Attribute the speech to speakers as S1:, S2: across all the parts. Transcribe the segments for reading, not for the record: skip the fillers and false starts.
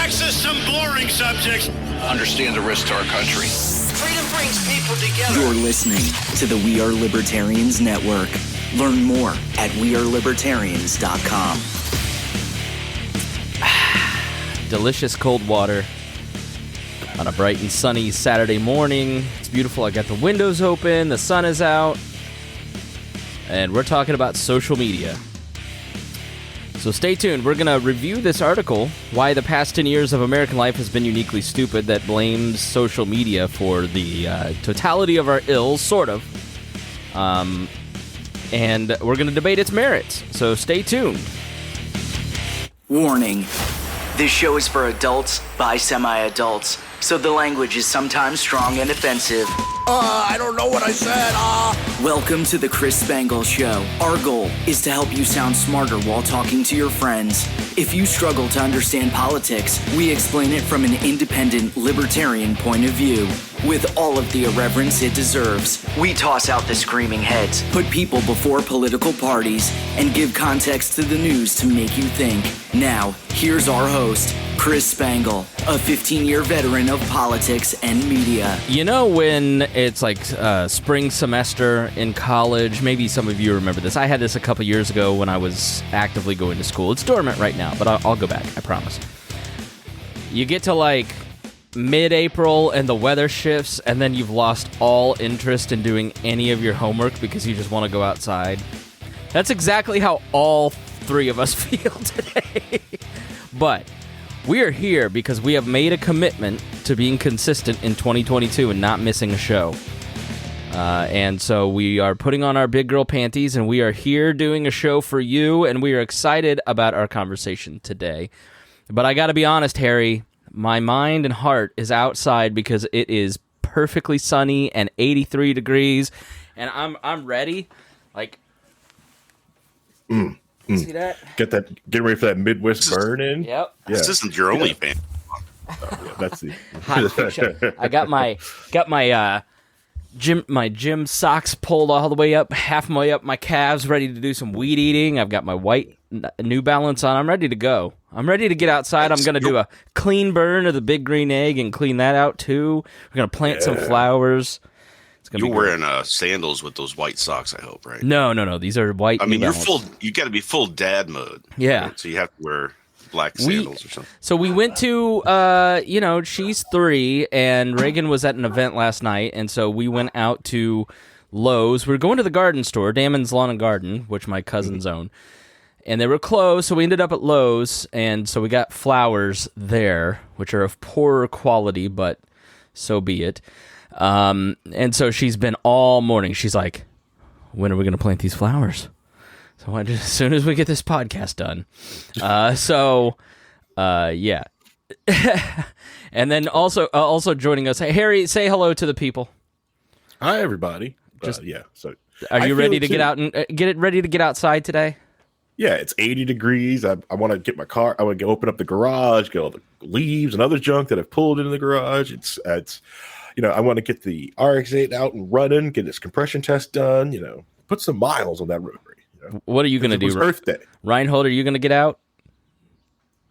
S1: access some boring subjects.
S2: Understand the risk to our country.
S1: Freedom brings people together.
S3: You're listening to the We Are Libertarians Network. Learn more at wearelibertarians.com.
S4: Delicious cold water on a bright and sunny Saturday morning. It's beautiful. I got the windows open. The sun is out. And we're talking about social media. So stay tuned. We're going to review this article, Why the Past 10 Years of American Life Has Been Uniquely Stupid, that blames social media for the totality of our ills, sort of. And we're going to debate its merits. So stay tuned.
S3: Warning. This show is for adults by semi-adults, so the language is sometimes strong and offensive.
S1: I don't know what I said.
S3: Welcome to the Chris Spangle Show. Our goal is to help you sound smarter while talking to your friends. If you struggle to understand politics, we explain it from an independent, libertarian point of view. With all of the irreverence it deserves, we toss out the screaming heads, put people before political parties, and give context to the news to make you think. Now, here's our host, Chris Spangle, a 15-year veteran of politics and media.
S4: You know when it's like spring semester in college, maybe some of you remember this. I had this a couple years ago when I was actively going to school. It's dormant right now, but I'll go back, I promise. You get to like mid-April and the weather shifts, and then you've lost all interest in doing any of your homework because you just want to go outside. That's exactly how all three of us feel today. But we are here because we have made a commitment to being consistent in 2022 and not missing a show. And so we are putting on our big girl panties, and we are here doing a show for you, and we are excited about our conversation today. But I got to be honest, Harry, my mind and heart is outside because it is perfectly sunny and 83 degrees, and I'm ready. Like, see that?
S5: Get ready for that Midwest burn in.
S4: Yep.
S5: Yeah.
S6: This isn't your only fan.
S5: That's the
S4: Hot picture. I got my gym socks pulled all the way up, half my way up my calves, ready to do some weed eating. I've got my white New Balance on. I'm ready to go. I'm ready to get outside. I'm going to do a clean burn of the big green egg and clean that out too. We're going to plant some flowers.
S6: You're wearing sandals with those white socks, I hope, right?
S4: No. These are white.
S6: I mean,
S4: New
S6: you're
S4: Balance.
S6: full. You got to be full dad mode.
S4: Yeah.
S6: Right? So you have to wear black sandals or something.
S4: So we went to, she's 3, and Reagan was at an event last night, and so we went out to Lowe's. We were going to the garden store, Damon's Lawn and Garden, which my cousins own, and they were closed, so we ended up at Lowe's, and so we got flowers there, which are of poorer quality, but so be it. And so she's been all morning. She's like, when are we going to plant these flowers? So as soon as we get this podcast done. Yeah. And then also joining us, hey, Harry, say hello to the people.
S5: Hi, everybody. So
S4: Are you ready to get out and ready to get outside today?
S5: Yeah, it's 80 degrees. I want to get my car. I want to open up the garage, get all the leaves and other junk that I've pulled into the garage. It's I want to get the RX-8 out and running, get its compression test done. Put some miles on that rotary.
S4: What are you going to do?
S5: Earth Day.
S4: Reinhold, are you going to get out?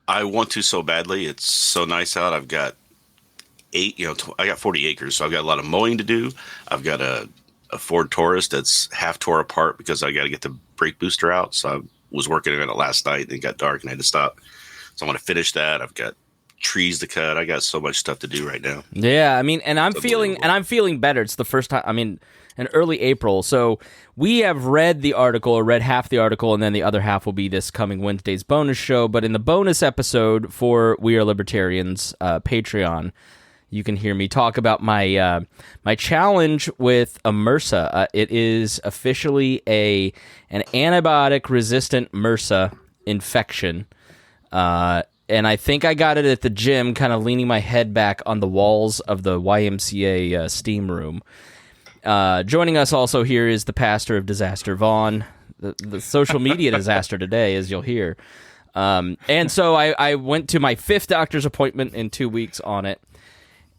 S6: I want to so badly. It's so nice out. I've got I got 40 acres, so I've got a lot of mowing to do. I've got a Ford Taurus that's half tore apart because I got to get the brake booster out. So I was working on it last night, and it got dark, and I had to stop. So I want to finish that. I've got trees to cut. I got so much stuff to do right now.
S4: Yeah, I mean, and I'm feeling better. It's the first time. I mean, in early April. So we have read the article, or read half the article, and then the other half will be this coming Wednesday's bonus show. But in the bonus episode for We Are Libertarians Patreon, you can hear me talk about my my challenge with a MRSA. It is officially an antibiotic-resistant MRSA infection. And I think I got it at the gym, kind of leaning my head back on the walls of the YMCA steam room. Joining us also here is the pastor of Disaster, Vaughn, the social media disaster today, as you'll hear. And so I went to my 5th doctor's appointment in 2 weeks on it.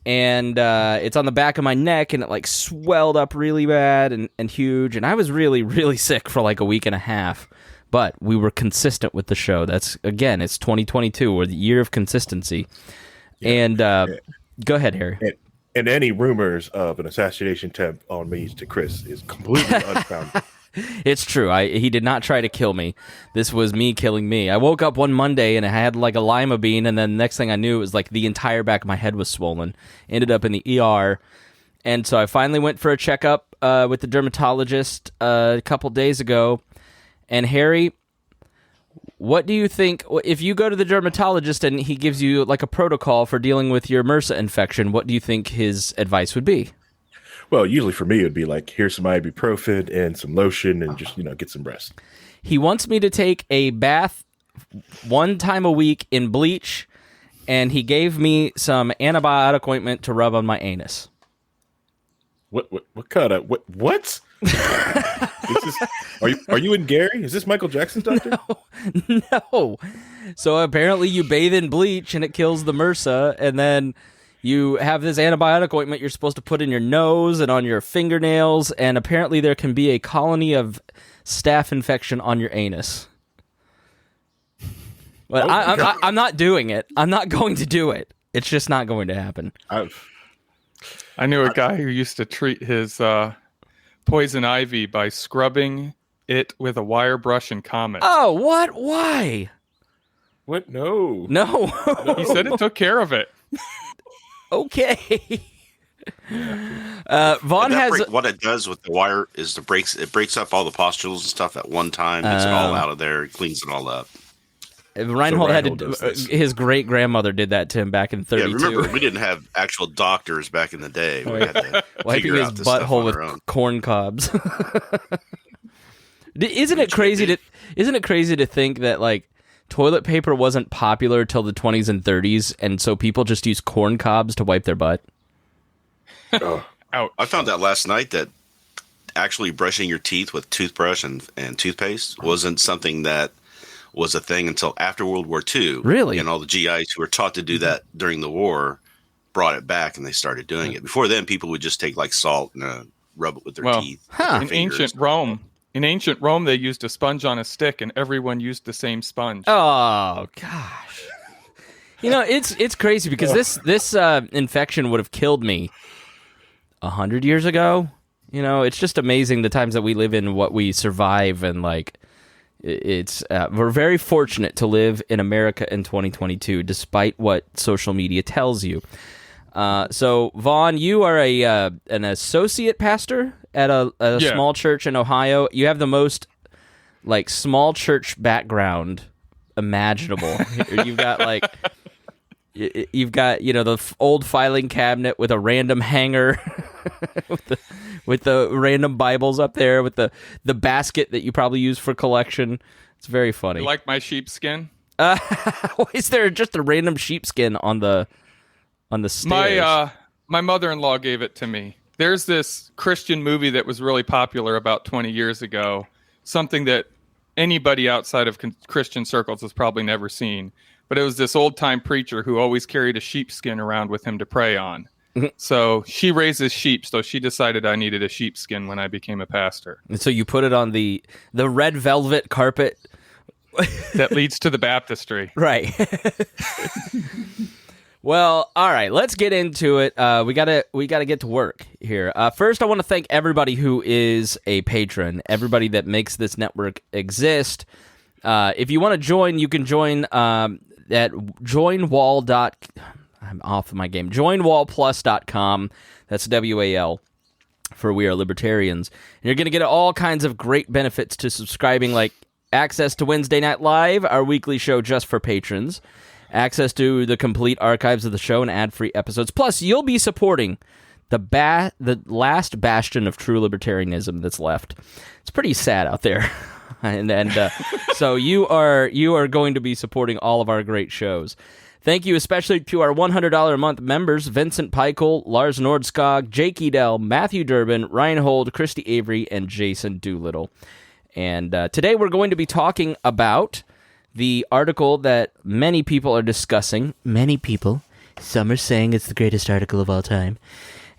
S4: And it's on the back of my neck, and it like swelled up really bad and huge. And I was really, really sick for like a week and a half but we were consistent with the show. That's, again, it's 2022, or the year of consistency. Yeah. And go ahead, Harry.
S5: And any rumors of an assassination attempt on me to Chris is completely unfounded.
S4: It's true. He did not try to kill me. This was me killing me. I woke up one Monday and I had like a lima bean, and then the next thing I knew, it was like the entire back of my head was swollen. Ended up in the ER. And so I finally went for a checkup with the dermatologist a couple days ago. And Harry, what do you think, if you go to the dermatologist and he gives you like a protocol for dealing with your MRSA infection, what do you think his advice would be?
S5: Well, usually for me, it would be like, here's some ibuprofen and some lotion and just, get some rest.
S4: He wants me to take a bath 1 time a week in bleach, and he gave me some antibiotic ointment to rub on my anus.
S5: What kind of, what? Are you in Gary? Is this Michael Jackson's doctor?
S4: No. So apparently you bathe in bleach and it kills the MRSA, and then you have this antibiotic ointment you're supposed to put in your nose and on your fingernails, and apparently there can be a colony of staph infection on your anus. But I'm not doing it. I'm not going to do it. It's just not going to happen.
S7: I knew a guy who used to treat his poison ivy by scrubbing it with a wire brush and Comet.
S4: Oh, what? Why?
S5: What? No.
S7: He said it took care of it.
S4: Okay. Vaughn has
S6: what it does with the wire is it breaks up all the pustules and stuff at one time, gets it all out of there, cleans it all up.
S4: Reinhold had to. His great grandmother did that to him back in '32.
S6: Yeah, remember we didn't have actual doctors back in the day. We had to
S4: wiping his butthole with corn cobs. Isn't it crazy to think that like toilet paper wasn't popular till the 20s and 30s, and so people just use corn cobs to wipe their butt?
S6: I found out last night that actually brushing your teeth with toothbrush and toothpaste wasn't something that was a thing until after World War II.
S4: Really?
S6: And all the GIs who were taught to do that during the war brought it back, and they started doing it. Before then, people would just take like salt and rub it with their teeth.
S7: In ancient Rome, they used a sponge on a stick, and everyone used the same sponge.
S4: Oh gosh, it's crazy because this infection would have killed me 100 years ago. It's just amazing the times that we live in, what we survive, and like. We're very fortunate to live in America in 2022, despite what social media tells you. So, Vaughn, you are an associate pastor at a small church in Ohio. You have the most like small church background imaginable. You've got the old filing cabinet with a random hanger. with the random Bibles up there, with the basket that you probably use for collection. It's very funny.
S7: You like my sheepskin?
S4: Is there just a random sheepskin on the stairs?
S7: My mother-in-law gave it to me. There's this Christian movie that was really popular about 20 years ago, something that anybody outside of Christian circles has probably never seen. But it was this old-time preacher who always carried a sheepskin around with him to pray on. So she raises sheep, so she decided I needed a sheepskin when I became a pastor.
S4: And so you put it on the red velvet carpet
S7: that leads to the baptistry.
S4: Right. Well, all right, let's get into it. We gotta get to work here. First, I want to thank everybody who is a patron, everybody that makes this network exist. If you want to join, you can join at joinwall. I'm off my game. Joinwallplus.com. That's WAL for We Are Libertarians. And you're going to get all kinds of great benefits to subscribing, like access to Wednesday Night Live, our weekly show just for patrons, access to the complete archives of the show and ad-free episodes. Plus, you'll be supporting the last bastion of true libertarianism that's left. It's pretty sad out there. and so you are going to be supporting all of our great shows. Thank you especially to our $100 a month members, Vincent Peichel, Lars Nordskog, Jake Edel, Matthew Durbin, Ryan Hold, Christy Avery, and Jason Doolittle. And today we're going to be talking about the article that many people are discussing. Many people. Some are saying it's the greatest article of all time.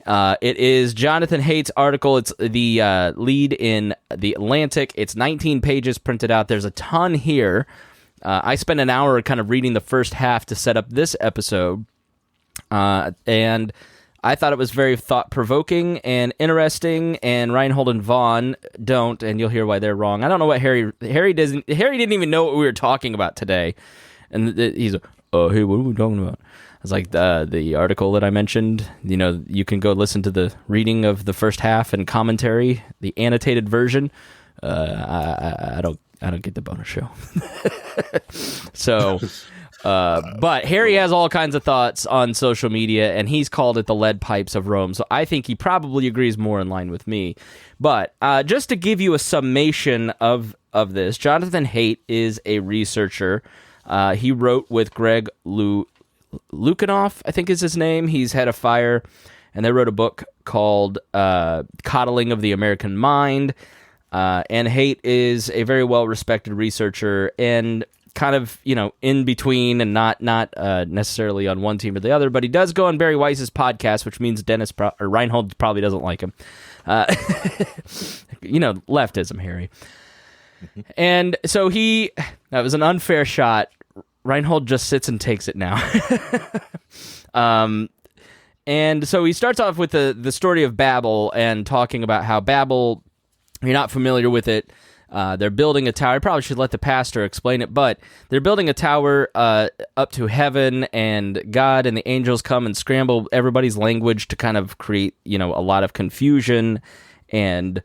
S4: It is Jonathan Haidt's article. It's the lead in The Atlantic. It's 19 pages printed out. There's a ton here. I spent an hour kind of reading the first half to set up this episode, and I thought it was very thought-provoking and interesting, and Reinhold and Vaughn don't, and you'll hear why they're wrong. I don't know what Harry didn't even know what we were talking about today, and he's like, oh, hey, what are we talking about? I was like, the article that I mentioned, you can go listen to the reading of the first half and commentary, the annotated version. I don't get the bonus show. So, but Harry has all kinds of thoughts on social media, and he's called it the lead pipes of Rome. So I think he probably agrees more in line with me. But just to give you a summation of this, Jonathan Haidt is a researcher. He wrote with Greg Lukianoff, I think is his name. He's head of FIRE, and they wrote a book called Coddling of the American Mind. And Haidt is a very well-respected researcher and kind of, in between and not necessarily on one team or the other, but he does go on Barry Weiss's podcast, which means Reinhold probably doesn't like him. Leftism, Harry. And so that was an unfair shot. Reinhold just sits and takes it now. And so he starts off with the story of Babel and talking about how Babel, you're not familiar with it, they're building a tower. I probably should let the pastor explain it, but they're building a tower up to heaven, and God and the angels come and scramble everybody's language to kind of create, a lot of confusion. And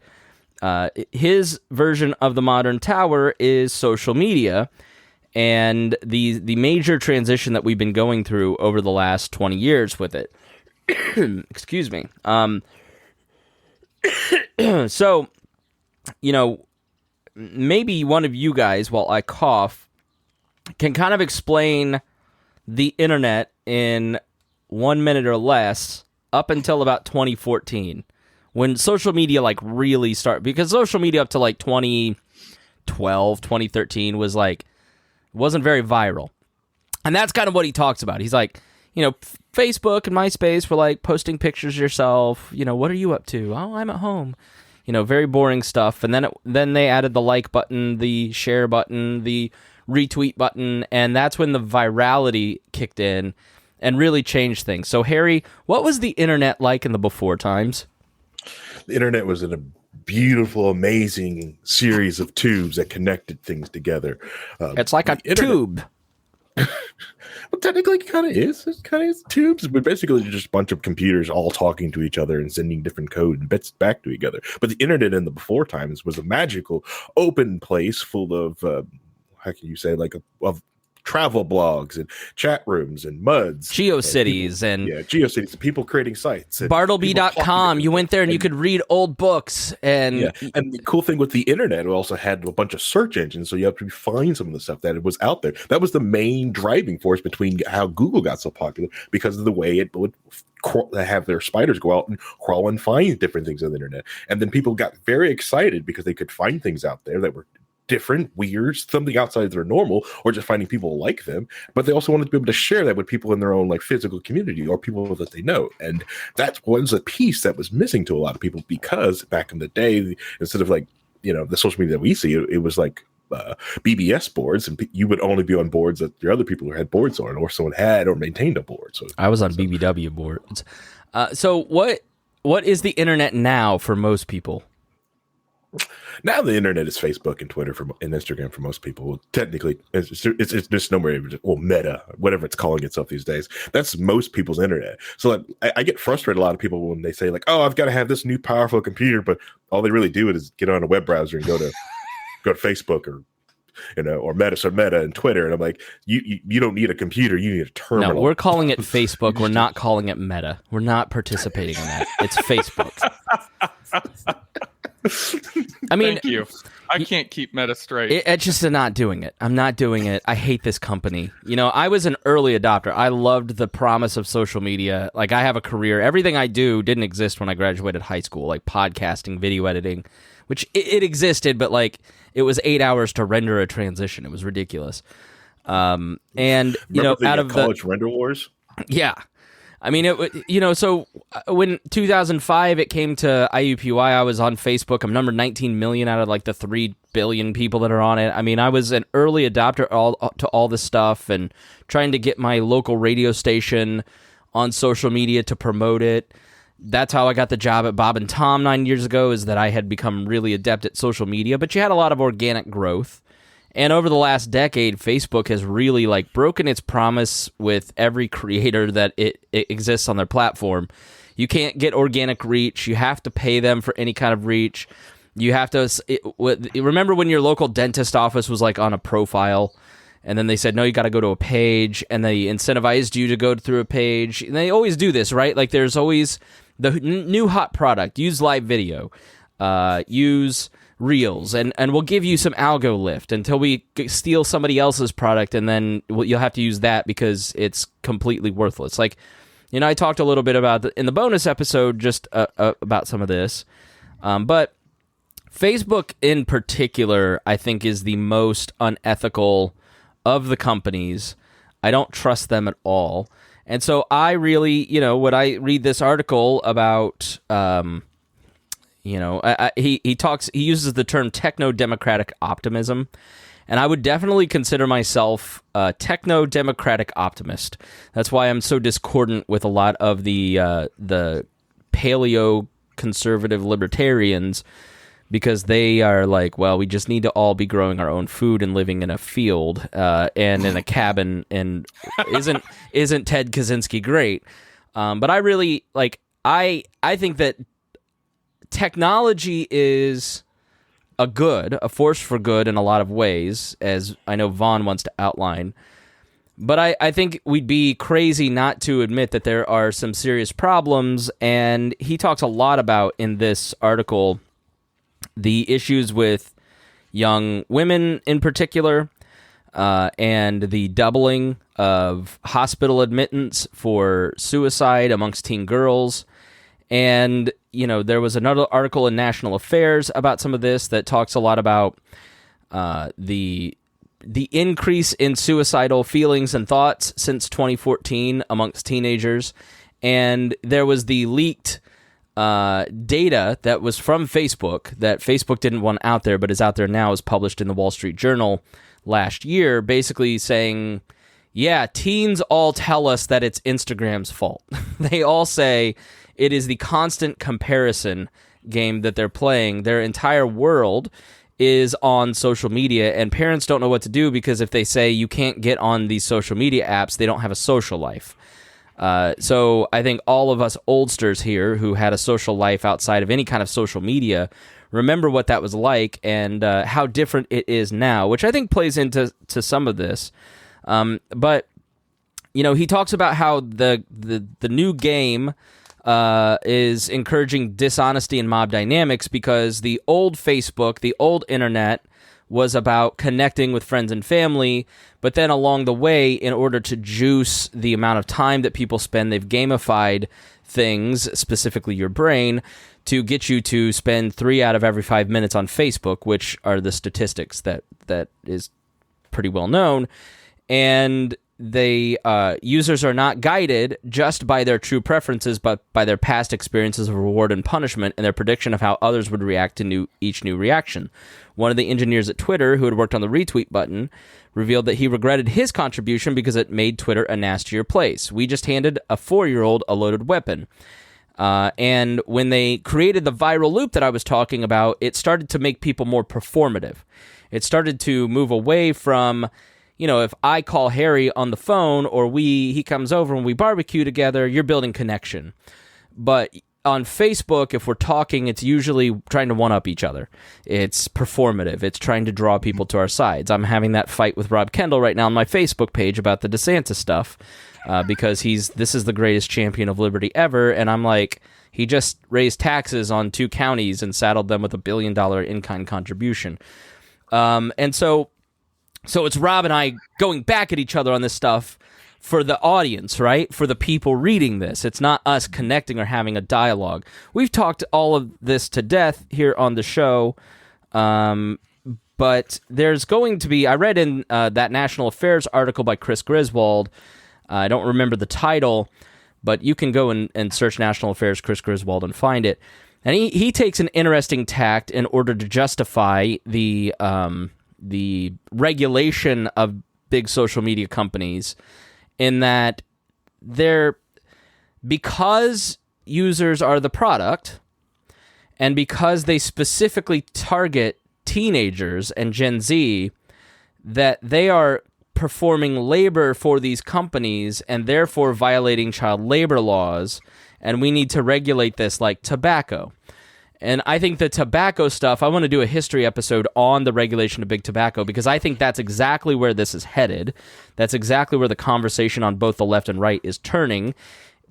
S4: his version of the modern tower is social media, and the major transition that we've been going through over the last 20 years with it. Excuse me. So, maybe one of you guys, while I cough, can kind of explain the internet in 1 minute or less up until about 2014, when social media really started. Because social media up to 2012, 2013 was wasn't very viral. And that's kind of what he talks about. He's like, Facebook and MySpace were posting pictures of yourself. What are you up to? Oh, I'm at home. Very boring stuff. And then they added the like button, the share button, the retweet button, and that's when the virality kicked in and really changed things. So, Harry, what was the internet like in the before times?
S5: The internet was a beautiful, amazing series of tubes that connected things together.
S4: It's like a tube.
S5: Well, technically, it kind of is. It kind of is tubes, but basically, just a bunch of computers all talking to each other and sending different code and bits back to each other. But the internet in the before times was a magical, open place full of, how can you say, of travel blogs and chat rooms and MUDs.
S4: GeoCities and
S5: GeoCities. People creating sites.
S4: Bartleby.com. You went there and you could read old books. And
S5: and the cool thing with the internet, it also had a bunch of search engines, so you have to find some of the stuff that was out there. That was the main driving force between how Google got so popular, because of the way it would have their spiders go out and crawl and find different things on the internet. And then people got very excited because they could find things out there that were different, weird, something outside of their normal, or just finding people like them. But they also wanted to be able to share that with people in their own physical community or people that they know. And that was a piece that was missing to a lot of people, because back in the day, instead of the social media that we see, it was BBS boards, and you would only be on boards that your other people had boards on, or someone had or maintained a board. So
S4: I was on BBW boards. So what is the internet now for most people?
S5: Now the internet is Facebook and Twitter and Instagram for most people. Well, technically, it's just nowhere. Well, Meta, whatever it's calling itself these days. That's most people's internet. So I get frustrated a lot of people when they say "Oh, I've got to have this new powerful computer," but all they really do is get on a web browser and go to Facebook or Meta and Twitter. And I'm like, you don't need a computer. You need a terminal.
S4: No, we're calling it Facebook. We're not calling it Meta. We're not participating in that. It's Facebook. I mean,
S7: thank you. I can't keep Meta straight.
S4: It's just not doing it. I'm not doing it. I hate this company. I was an early adopter. I loved the promise of social media. I have a career. Everything I do didn't exist when I graduated high school, like podcasting, video editing, which it existed, but it was 8 hours to render a transition. It was ridiculous. And
S5: Remember
S4: out of
S5: college render wars.
S4: Yeah. I mean, so when 2005 it came to IUPUI, I was on Facebook. I'm number 19 million out of like the 3 billion people that are on it. I mean, I was an early adopter to all this stuff and trying to get my local radio station on social media to promote it. That's how I got the job at Bob and Tom 9 years ago, is that I had become really adept at social media, but you had a lot of organic growth. And over the last decade, Facebook has really like broken its promise with every creator that it exists on their platform. You can't get organic reach. You have to pay them for any kind of reach. You have to remember when your local dentist office was like on a profile, and then they said, no, you got to go to a page, and they incentivized you to go through a page. And they always do this, right? Like there's always the new hot product. Use live video. Use Reels, and we'll give you some algo lift until we steal somebody else's product, and then you'll have to use that because it's completely worthless. Like, I talked a little bit about in the bonus episode just about some of this, but Facebook in particular, I think, is the most unethical of the companies. I don't trust them at all, and so I really, when I read this article about he uses the term techno-democratic optimism, and I would definitely consider myself a techno-democratic optimist. That's why I'm so discordant with a lot of the paleo-conservative libertarians, because they are like, well, we just need to all be growing our own food and living in a field and in a cabin, and isn't Ted Kaczynski great? But I really I think that technology is a force for good in a lot of ways, as I know Vaughn wants to outline. But I think we'd be crazy not to admit that there are some serious problems, and he talks a lot about, in this article, the issues with young women in particular, and the doubling of hospital admittance for suicide amongst teen girls. And, there was another article in National Affairs about some of this that talks a lot about the increase in suicidal feelings and thoughts since 2014 amongst teenagers. And there was the leaked data that was from Facebook that Facebook didn't want out there, but is out there now, is published in the Wall Street Journal last year, basically saying, yeah, teens all tell us that it's Instagram's fault. They all say it is the constant comparison game that they're playing. Their entire world is on social media, and parents don't know what to do, because if they say you can't get on these social media apps, they don't have a social life. So I think all of us oldsters here who had a social life outside of any kind of social media remember what that was like, and how different it is now, which I think plays into some of this. But he talks about how the new game is encouraging dishonesty and mob dynamics, because the old Facebook, the old internet, was about connecting with friends and family, but then along the way, in order to juice the amount of time that people spend, they've gamified things, specifically your brain, to get you to spend 3 out of every 5 minutes on Facebook, which are the statistics that is pretty well known. And users are not guided just by their true preferences, but by their past experiences of reward and punishment, and their prediction of how others would react to each new reaction. One of the engineers at Twitter, who had worked on the retweet button, revealed that he regretted his contribution because it made Twitter a nastier place. We just handed a 4-year-old a loaded weapon. And when they created the viral loop that I was talking about, it started to make people more performative. It started to move away from, if I call Harry on the phone, or he comes over and we barbecue together, you're building connection. But on Facebook, if we're talking, it's usually trying to one-up each other. It's performative. It's trying to draw people to our sides. I'm having that fight with Rob Kendall right now on my Facebook page about the DeSantis stuff, because this is the greatest champion of liberty ever, and I'm like, he just raised taxes on 2 counties and saddled them with $1 billion in-kind contribution. And so it's Rob and I going back at each other on this stuff for the audience, right? For the people reading this. It's not us connecting or having a dialogue. We've talked all of this to death here on the show, but there's going to be... I read in that National Affairs article by Chris Griswold, I don't remember the title, but you can go and search National Affairs Chris Griswold and find it. And he takes an interesting tact in order to justify the regulation of big social media companies, in that because users are the product, and because they specifically target teenagers and Gen Z, that they are performing labor for these companies and therefore violating child labor laws, and we need to regulate this like tobacco. And I think the tobacco stuff, I want to do a history episode on the regulation of big tobacco, because I think that's exactly where this is headed. That's exactly where the conversation on both the left and right is turning,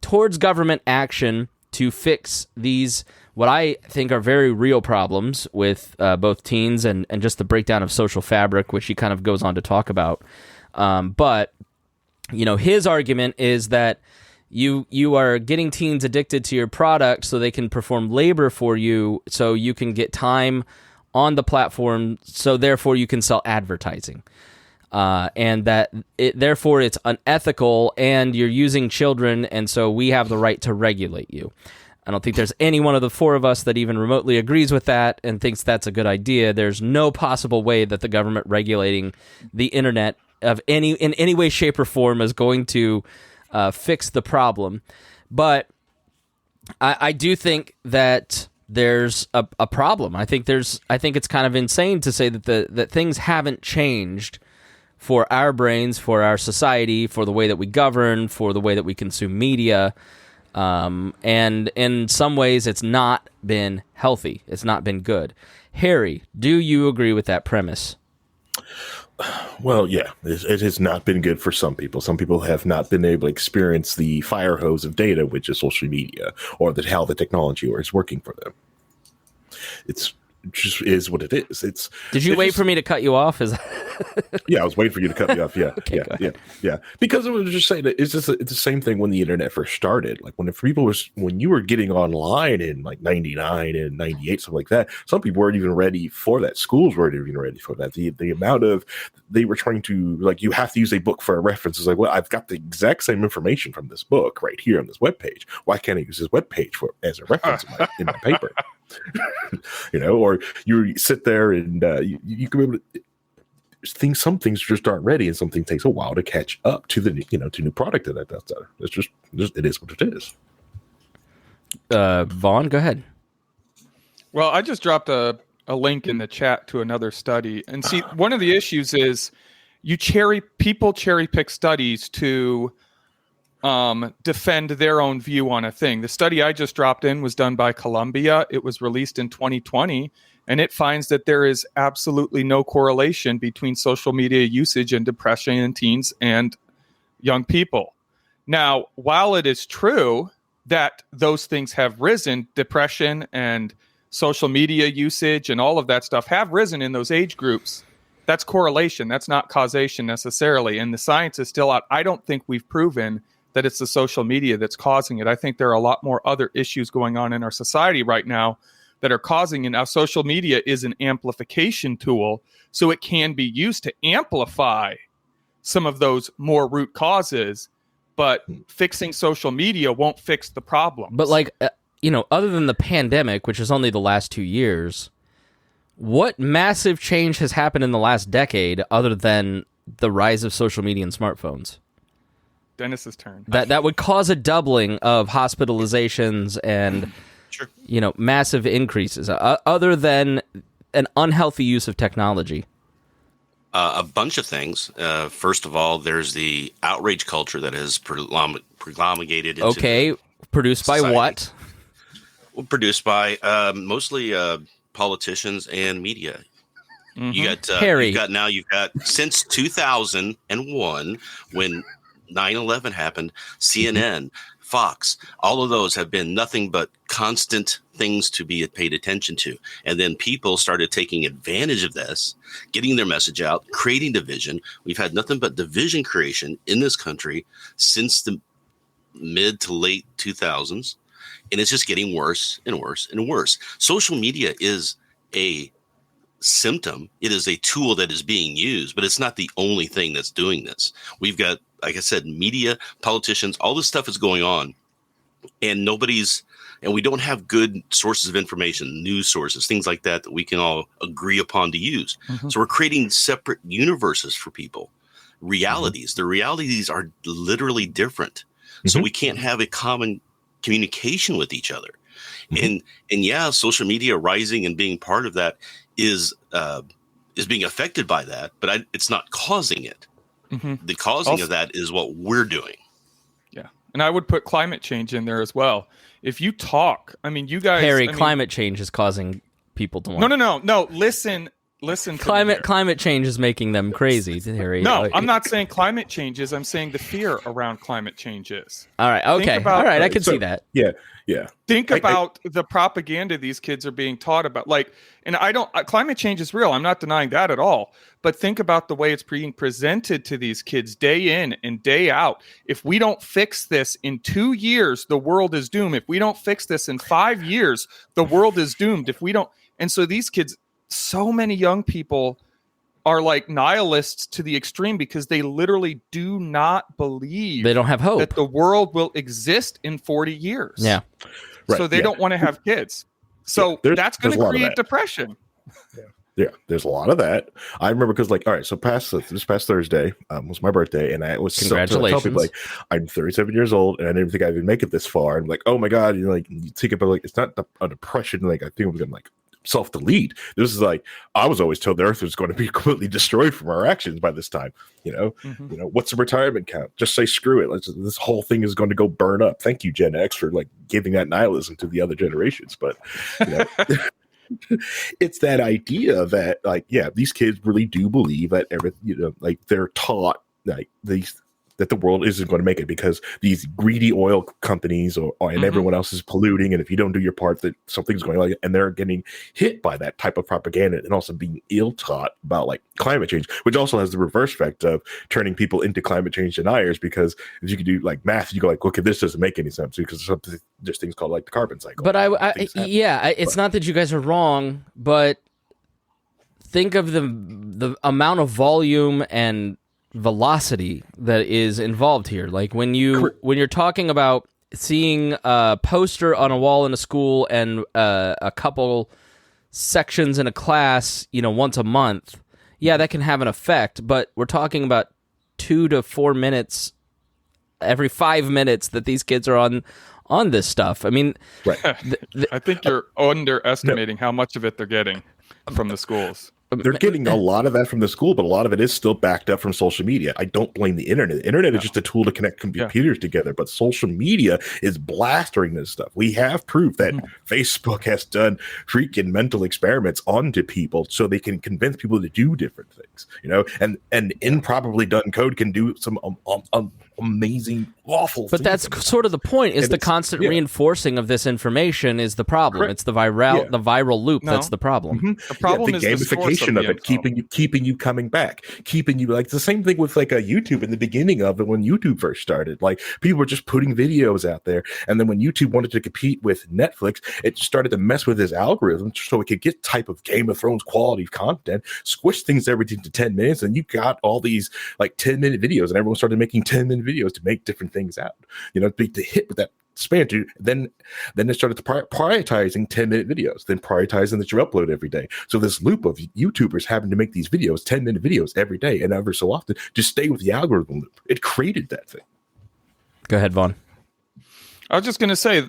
S4: towards government action to fix these, what I think are very real problems with both teens and just the breakdown of social fabric, which he kind of goes on to talk about. But, his argument is that you are getting teens addicted to your product so they can perform labor for you, so you can get time on the platform, so therefore you can sell advertising. And that therefore it's unethical, and you're using children, and so we have the right to regulate you. I don't think there's any one of the four of us that even remotely agrees with that and thinks that's a good idea. There's no possible way that the government regulating the internet in any way, shape, or form is going to fix the problem. But I do think that there's a problem. I think it's kind of insane to say that things haven't changed for our brains, for our society, for the way that we govern, for the way that we consume media. And in some ways, it's not been healthy. It's not been good. Harry, do you agree with that premise?
S5: Well, yeah, it has not been good for some people. Some people have not been able to experience the fire hose of data, which is social media, or how the technology is working for them. It just is what it is.
S4: Did you wait for me to cut you off?
S5: Yeah, I was waiting for you to cut me off. Yeah,
S4: Okay,
S5: yeah. Because I was just saying that it's the same thing when the internet first started. Like when you were getting online in like 99 and 98, something like that, some people weren't even ready for that. Schools weren't even ready for that. The amount of, they were trying to, like, you have to use a book for a reference. It's like, well, I've got the exact same information from this book right here on this webpage. Why can't I use this webpage as a reference in my paper? Or you sit there and you can be able to, some things just aren't ready, and something takes a while to catch up to the to new product that's out. It's just it is what it is.
S4: Vaughn, go ahead.
S7: Well, I just dropped a link in the chat to another study, and see, one of the issues is people cherry pick studies to defend their own view on a thing. The study I just dropped in was done by Columbia. It was released in 2020, and it finds that there is absolutely no correlation between social media usage and depression in teens and young people. Now, while it is true that those things have risen, depression and social media usage and all of that stuff have risen in those age groups, that's correlation. That's not causation necessarily. And the science is still out. I don't think we've proven that it's the social media that's causing it. I think there are a lot more other issues going on in our society right now that are causing it. Now, social media is an amplification tool, so it can be used to amplify some of those more root causes, but fixing social media won't fix the problem.
S4: But other than the pandemic, which is only the last 2 years, what massive change has happened in the last decade other than the rise of social media and smartphones?
S7: Dennis's turn.
S4: That would cause a doubling of hospitalizations and
S6: Sure.
S4: Massive increases, other than an unhealthy use of technology.
S6: A bunch of things. First of all, there's the outrage culture that has promulgated into
S4: Okay, produced
S6: society.
S4: by what?
S6: Well, produced by mostly politicians and media. Mm-hmm. You've got since 2001, when 9/11 happened, CNN, Fox, all of those have been nothing but constant things to be paid attention to. And then people started taking advantage of this, getting their message out, creating division. We've had nothing but division creation in this country since the mid to late 2000s. And it's just getting worse and worse and worse. Social media is a symptom. It is a tool that is being used, but it's not the only thing that's doing this. We've got, like I said, media, politicians, all this stuff is going on and we don't have good sources of information, news sources, things like that we can all agree upon to use. So we're creating separate universes for people, realities. The realities are literally different. So we can't have a common communication with each other. And yeah, social media rising and being part of that is being affected by that, but it's not causing it. The causing of that is what we're doing.
S7: Yeah. And I would put climate change in there as well. If you talk, I mean, you guys,
S4: Harry, climate change is causing people to want.
S7: No. Listen. To
S4: climate change is making them crazy, Harry.
S7: No, I'm not saying climate change is. I'm saying the fear around climate change is.
S4: All right. Okay. All right. I can see that.
S5: Yeah.
S7: Think about the propaganda these kids are being taught about. And climate change is real. I'm not denying that at all. But think about the way it's being presented to these kids day in and day out. If we don't fix this in 2 years, the world is doomed. If we don't fix this in 5 years, the world is doomed. And so these kids, so many young people are like nihilists to the extreme because they literally do not believe
S4: they don't have hope
S7: that the world will exist in 40 years.
S4: Yeah.
S7: So they don't want to have kids. So that's going to create depression.
S5: Yeah, there's a lot of that. I remember because, all right, so this past Thursday was my birthday, and I was
S4: congratulations.
S5: So people, I'm 37 years old, and I didn't think I would make it this far. And oh my god, you think about it's not a depression. I think I'm gonna self-delete. This is I was always told the earth was going to be completely destroyed from our actions by this time. What's the retirement count? Just say screw it. This whole thing is going to go burn up. Thank you, Gen X, for giving that nihilism to the other generations. But it's that idea that these kids really do believe that everything, they're taught that the world isn't going to make it because these greedy oil companies and everyone else is polluting, and if you don't do your part, that something's going on, and they're getting hit by that type of propaganda, and also being ill-taught about climate change, which also has the reverse effect of turning people into climate change deniers, because if you can do math, you go okay, this doesn't make any sense, because there's things called the carbon cycle.
S4: But it's not that you guys are wrong, but think of the amount of volume and velocity that is involved here. When you're talking about seeing a poster on a wall in a school and a couple sections in a class, once a month, that can have an effect. But we're talking about 2 to 4 minutes every 5 minutes that these kids are on this stuff. I mean,
S5: right.
S7: I think you're underestimating how much of it they're getting from the schools.
S5: They're getting a lot of that from the school, but a lot of it is still backed up from social media. I don't blame the internet. The internet is just a tool to connect computers together, but social media is blastering this stuff. We have proof that Facebook has done freaking mental experiments onto people so they can convince people to do different things, and improperly done code can do some amazing, awful
S4: But
S5: things.
S4: that's sort of the point, is the constant reinforcing of this information is the problem. Correct. It's the viral loop that's the problem.
S7: The problem is
S5: gamification of it, keeping you coming back, keeping you the same thing with YouTube in the beginning of it when YouTube first started. People were just putting videos out there, and then when YouTube wanted to compete with Netflix, it started to mess with his algorithm so it could get type of Game of Thrones quality content, squish things everything to 10 minutes, and you got all these 10-minute videos, and everyone started making 10-minute videos to make different things out, to hit with that span. Then they started to prioritizing 10-minute videos, then prioritizing that you upload every day. So this loop of YouTubers having to make these videos, 10-minute videos every day and ever so often to stay with the algorithm loop. It created that thing.
S4: Go ahead, Vaughn.
S7: I was just going to say,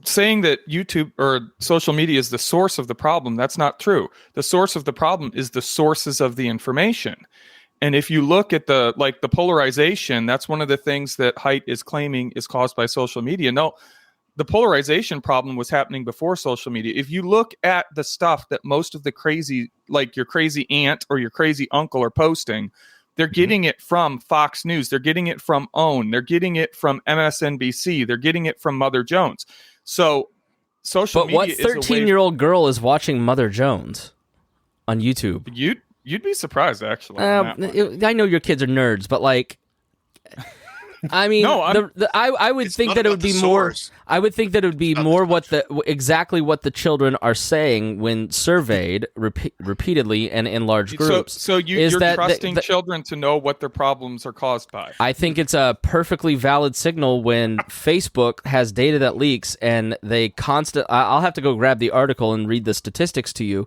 S7: saying that YouTube or social media is the source of the problem, that's not true. The source of the problem is the sources of the information. And if you look at the polarization, that's one of the things that Haidt is claiming is caused by social media. No, the polarization problem was happening before social media. If you look at the stuff that most of the crazy, your crazy aunt or your crazy uncle are posting, they're getting it from Fox News. They're getting it from OWN. They're getting it from MSNBC. They're getting it from Mother Jones. So social media is a way. But what 13-year-old
S4: girl is watching Mother Jones on YouTube?
S7: You'd be surprised, actually.
S4: I know your kids are nerds, but I mean,
S7: No,
S4: I would
S6: It's
S4: think
S6: not
S4: that it
S6: about
S4: would be
S6: the
S4: more.
S6: source.
S4: I would think that it would be
S6: not
S4: more
S6: the
S4: exactly what the children are saying when surveyed repeatedly and in large groups.
S7: So
S4: is
S7: you're
S4: that
S7: trusting children to know what their problems are caused by.
S4: I think it's a perfectly valid signal when Facebook has data that leaks and they I'll have to go grab the article and read the statistics to you.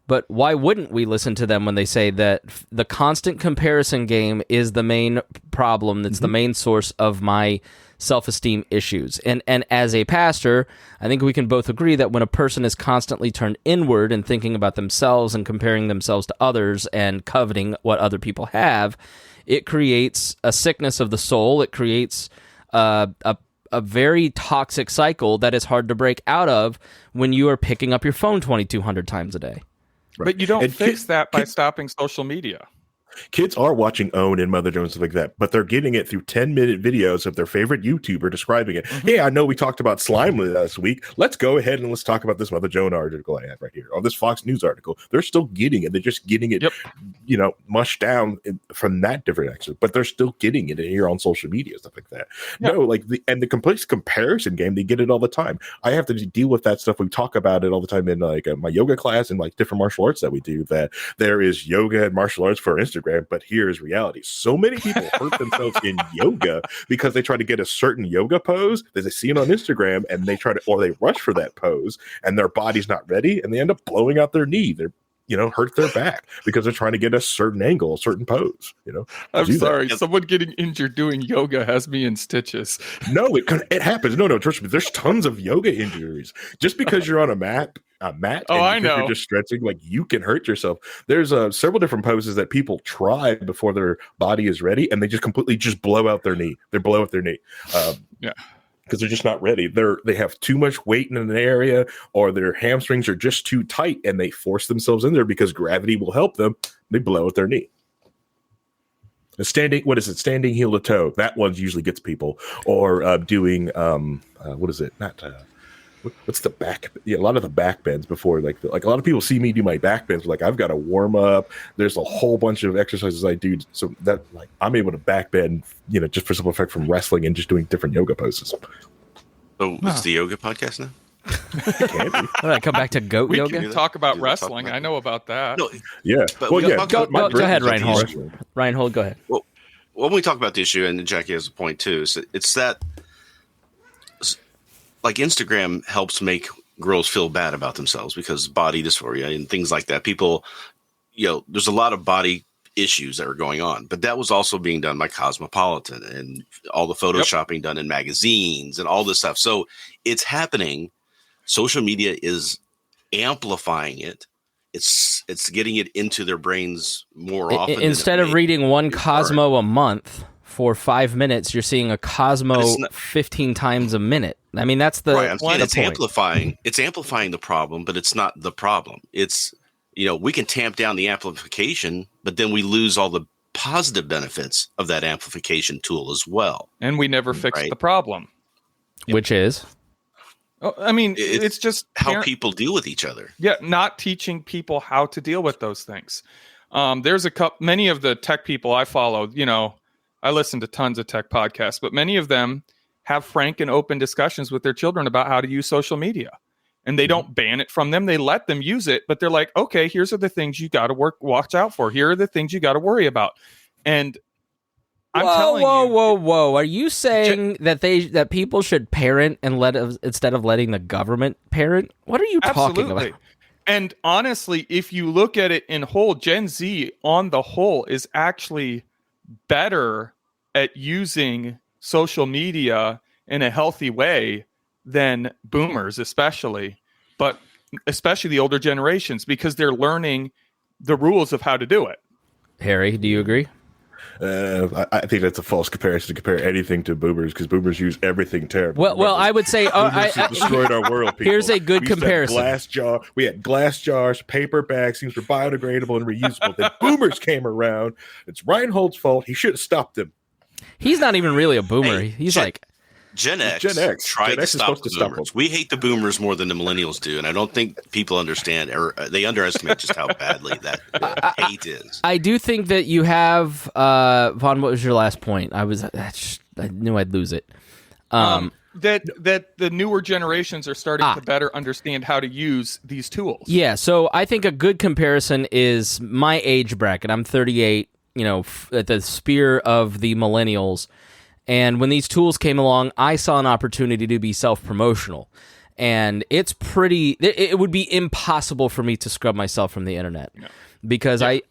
S4: But why wouldn't we listen to them when they say that the constant comparison game is the main problem, that's the main source of my self-esteem issues? And as a pastor, I think we can both agree that when a person is constantly turned inward and thinking about themselves and comparing themselves to others and coveting what other people have, it creates a sickness of the soul. It creates a very toxic cycle that is hard to break out of when you are picking up your phone 2,200 times a day.
S7: But you don't
S5: And
S7: fix that by stopping social media.
S5: Kids are watching Own and Mother Jones, stuff like that, but they're getting it through 10-minute videos of their favorite YouTuber describing it. Hey, I know we talked about slime last week. Let's go ahead and let's talk about this Mother Jones article I have right here, or this Fox News article. They're still getting it. They're just getting it, mushed down from that different exit, but they're still getting it here on social media, stuff like that.
S7: Yeah.
S5: No, the complete comparison game, they get it all the time. I have to deal with that stuff. We talk about it all the time in my yoga class and like different martial arts that we do, that there is yoga and martial arts for Instagram. But here's reality. So many people hurt themselves in yoga because they try to get a certain yoga pose that they see it on Instagram and they they rush for that pose and their body's not ready and they end up blowing out their knee. They're, hurt their back because they're trying to get a certain angle, a certain pose,
S7: I'm sorry.
S6: That.
S7: Someone getting injured doing yoga has me in stitches.
S5: No, it happens. No, trust me. There's tons of yoga injuries. Just because you're on a mat.
S7: Oh,
S5: And
S7: I know.
S5: You're just stretching, like you can hurt yourself. There's several different poses that people try before their body is ready, and they just completely blow out their knee. They blow out their knee.
S7: Yeah.
S5: Because they're just not ready. They have too much weight in an area, or their hamstrings are just too tight, and they force themselves in there because gravity will help them. They blow out their knee. Standing heel to toe. That one usually gets people. Or doing what is it? Not. What's the back? Yeah, a lot of the back bends before, like a lot of people see me do my back bends. But like I've got to warm up. There's a whole bunch of exercises I do, so that like I'm able to back bend, just for simple effect from wrestling and just doing different yoga poses.
S6: So it's the yoga podcast now?
S5: It can be.
S4: All right, come back to goat
S7: We
S4: yoga.
S7: can talk about
S6: Do
S7: wrestling.
S6: talk about
S7: I know about that.
S6: No,
S5: Yeah.
S6: But
S5: Well,
S6: we
S5: yeah.
S6: talk
S4: Go,
S6: about-
S5: my
S4: go, go ahead,
S5: brain is
S4: Reinhold.
S5: wrestling.
S4: Reinhold, go ahead.
S6: Well, when we talk about the issue, and Jackie has a point too, it's that like Instagram helps make girls feel bad about themselves because body dysphoria and things like that. People, there's a lot of body issues that are going on, but that was also being done by Cosmopolitan and all the photoshopping done in magazines and all this stuff. So it's happening. Social media is amplifying it. It's getting it into their brains more often.
S4: Instead of reading one Cosmo a month for 5 minutes, you're seeing a Cosmo 15 times a minute. I mean, that's the
S6: right. I'm saying it's
S4: point.
S6: amplifying. It's amplifying the problem, but it's not the problem. It's we can tamp down the amplification, but then we lose all the positive benefits of that amplification tool as well.
S7: And we never fixed the problem.
S4: Which is?
S7: Oh, I mean, it's just
S6: how people deal with each other.
S7: Yeah, not teaching people how to deal with those things. There's many of the tech people I follow, I listen to tons of tech podcasts, but many of them have frank and open discussions with their children about how to use social media. And they don't ban it from them. They let them use it, but they're like, okay, here's are the things you got to watch out for. Here are the things you got to worry about. And I'm telling you.
S4: Whoa. Are you saying that people should parent and instead of letting the government parent? What are you talking about?
S7: And honestly, if you look at it in whole, Gen Z on the whole is actually better at using social media in a healthy way than boomers, especially the older generations, because they're learning the rules of how to do it.
S4: Harry, do you agree?
S5: I think that's a false comparison to compare anything to boomers, because boomers use everything terrible.
S4: Well, I would say
S5: boomers destroyed our world. People.
S4: Here's a good comparison.
S5: We had glass jars, paper bags, things were biodegradable and reusable. Then boomers came around. It's Reinhold's fault. He should have stopped them.
S4: He's not even really a boomer.
S6: Hey,
S4: He's
S6: check.
S4: like
S6: Gen X,
S5: Gen X.
S6: tried
S5: Gen
S6: to
S5: X is
S6: stop
S5: supposed
S6: the
S5: to stop
S6: boomers.
S5: them.
S6: We hate the boomers more than the millennials do, and I don't think people understand or they underestimate just how badly that hate is.
S4: I do think that you have Vaughn. What was your last point? I knew I'd lose it.
S7: That the newer generations are starting to better understand how to use these tools.
S4: Yeah, so I think a good comparison is my age bracket. I'm 38, at the spear of the millennials. And when these tools came along, I saw an opportunity to be self-promotional. And it would be impossible for me to scrub myself from the internet. No. Because I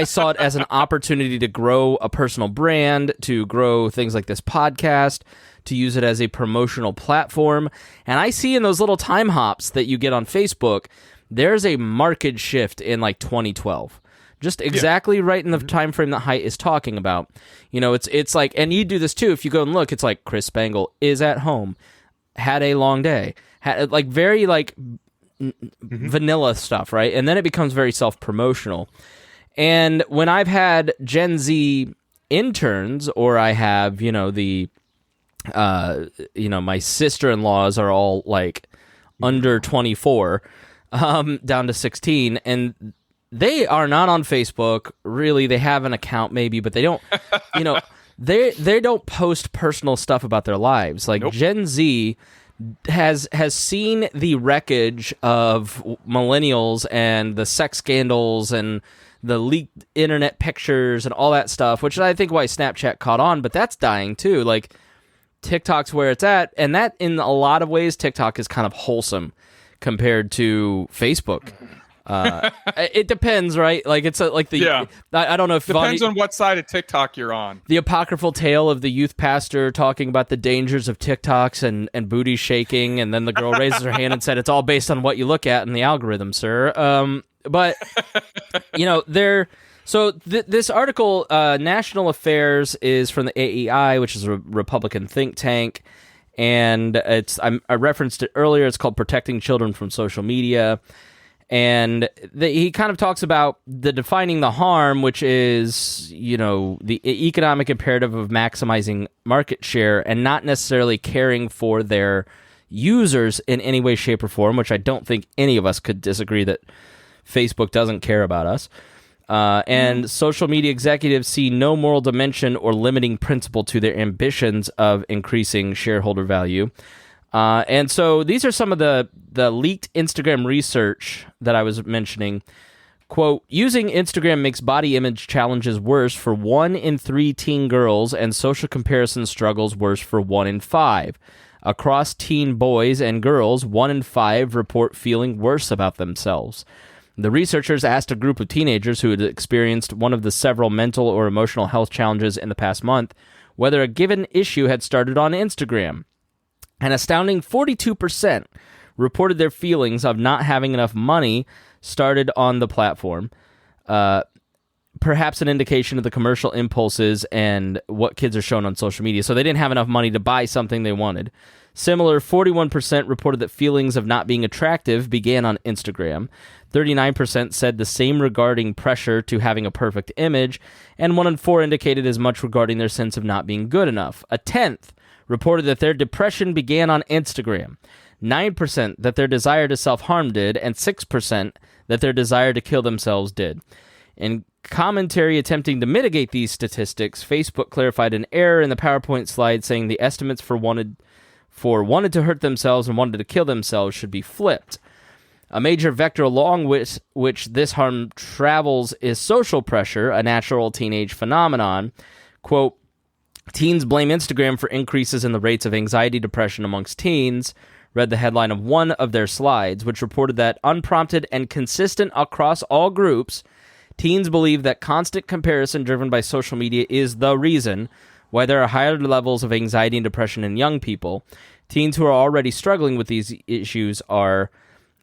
S4: saw it as an opportunity to grow a personal brand, to grow things like this podcast, to use it as a promotional platform. And I see in those little time hops that you get on Facebook, there's a marked shift in like 2012. Just exactly right in the time frame that Height is talking about. It's like, and you do this too, if you go and look, it's like Chris Spangle is at home, had a long day, had like very like vanilla stuff, right? And then it becomes very self-promotional. And when I've had Gen Z interns, or I have, my sister-in-laws are all like under 24, down to 16, and they are not on Facebook. Really, they have an account maybe, but they don't, they don't post personal stuff about their lives. Like Gen Z has seen the wreckage of millennials and the sex scandals and the leaked internet pictures and all that stuff, which I think why Snapchat caught on, but that's dying too. Like TikTok's where it's at, and that in a lot of ways TikTok is kind of wholesome compared to Facebook. It depends, right? Like it's I don't know if
S7: depends on what side of TikTok you're on.
S4: The apocryphal tale of the youth pastor talking about the dangers of TikToks and booty shaking, and then the girl raises her hand and said, "It's all based on what you look at in the algorithm, sir." But this article, National Affairs, is from the AEI, which is a Republican think tank, and I referenced it earlier. It's called "Protecting Children from Social Media." And he kind of talks about the defining the harm, which is, the economic imperative of maximizing market share and not necessarily caring for their users in any way, shape, or form, which I don't think any of us could disagree that Facebook doesn't care about us. And social media executives see no moral dimension or limiting principle to their ambitions of increasing shareholder value. And so these are some of the leaked Instagram research that I was mentioning. Quote, using Instagram makes body image challenges worse for 1 in 3 teen girls and social comparison struggles worse for 1 in 5. Across teen boys and girls, 1 in 5 report feeling worse about themselves. The researchers asked a group of teenagers who had experienced one of the several mental or emotional health challenges in the past month whether a given issue had started on Instagram. An astounding 42% reported their feelings of not having enough money started on the platform, perhaps an indication of the commercial impulses and what kids are shown on social media. So they didn't have enough money to buy something they wanted. Similar, 41% reported that feelings of not being attractive began on Instagram. 39% said the same regarding pressure to having a perfect image, and 1 in 4 indicated as much regarding their sense of not being good enough. A tenth reported that their depression began on Instagram, 9% that their desire to self-harm did, and 6% that their desire to kill themselves did. In commentary attempting to mitigate these statistics, Facebook clarified an error in the PowerPoint slide saying the estimates for wanted to hurt themselves and wanted to kill themselves should be flipped. A major vector along which this harm travels is social pressure, a natural teenage phenomenon. Quote, teens blame Instagram for increases in the rates of anxiety, depression amongst teens, read the headline of one of their slides, which reported that unprompted and consistent across all groups, teens believe that constant comparison driven by social media is the reason why there are higher levels of anxiety and depression in young people. Teens who are already struggling with these issues are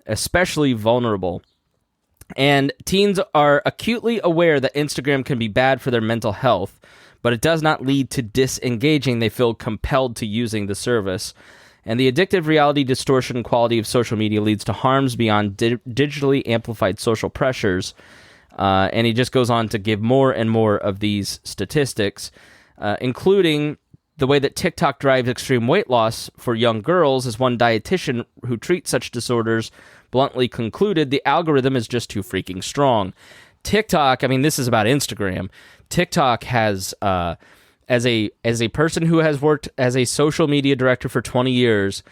S4: especially vulnerable. And teens are acutely aware that Instagram can be bad for their mental health, but it does not lead to disengaging. They feel compelled to using the service. And the addictive reality distortion quality of social media leads to harms beyond digitally amplified social pressures. And he just goes on to give more and more of these statistics, including the way that TikTok drives extreme weight loss for young girls, as one dietitian who treats such disorders bluntly concluded, the algorithm is just too freaking strong. TikTok, I mean, this is about Instagram. TikTok has, as a person who has worked as a social media director for 20 years,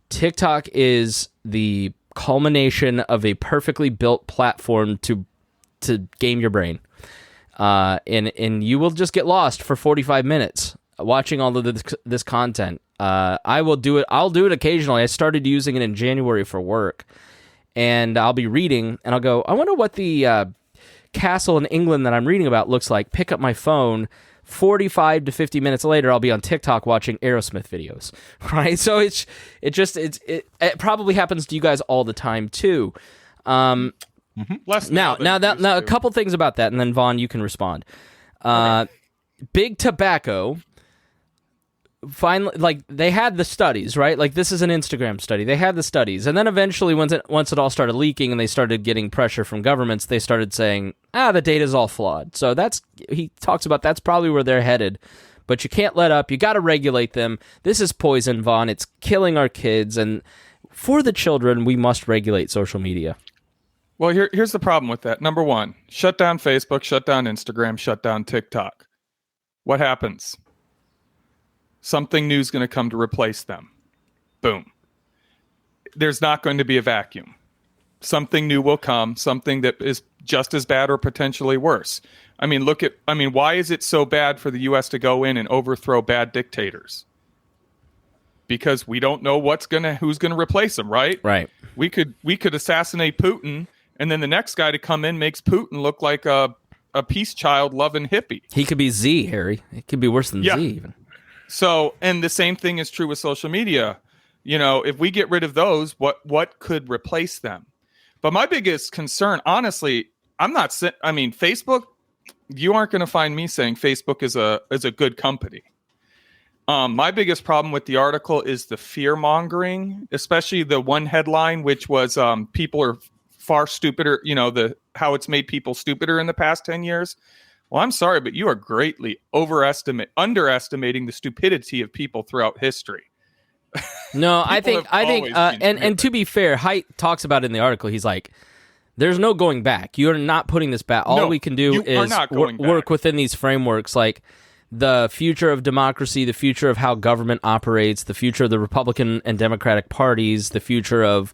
S4: TikTok is the culmination of a perfectly built platform to game your brain. And you will just get lost for 45 minutes watching all of this content. I'll do it occasionally. I started using it in January for work, and I'll be reading, and I'll go, I wonder what the castle in England that I'm reading about looks like. Pick up my phone. 45 to 50 minutes later, I'll be on TikTok watching Aerosmith videos, right? So it probably happens to you guys all the time too. Now a couple things about that, and then Vaughn, you can respond. Big Tobacco. Finally, like, they had the studies, right? Like, this is an Instagram study. They had the studies, and then eventually, once it all started leaking and they started getting pressure from governments, they started saying, the data's all flawed. So he talks about that's probably where they're headed. But you can't let up. You got to regulate them. This is poison, Vaughn. It's killing our kids, and for the children, we must regulate social media.
S7: Well, here's the problem with that. Number one, shut down Facebook, shut down Instagram, shut down TikTok. What happens? Something new is going to come to replace them. Boom. There's not going to be a vacuum. Something new will come, something that is just as bad or potentially worse. I mean, why is it so bad for the U.S. to go in and overthrow bad dictators? Because we don't know who's going to replace them, right?
S4: Right.
S7: We could assassinate Putin, and then the next guy to come in makes Putin look like a peace child loving hippie.
S4: He could be Z, Harry. It could be worse than Z even.
S7: So, and the same thing is true with social media. You know, if we get rid of those, what could replace them? But my biggest concern, honestly, Facebook, you aren't going to find me saying Facebook is a good company. My biggest problem with the article is the fear mongering, especially the one headline, which was people are far stupider, how it's made people stupider in the past 10 years. Well, I'm sorry, but you are greatly underestimating the stupidity of people throughout history.
S4: No, I think, and to be fair, Haidt talks about it in the article. He's like, there's no going back. You are not putting this back. All we can do is work within these frameworks, like the future of democracy, the future of how government operates, the future of the Republican and Democratic parties, the future of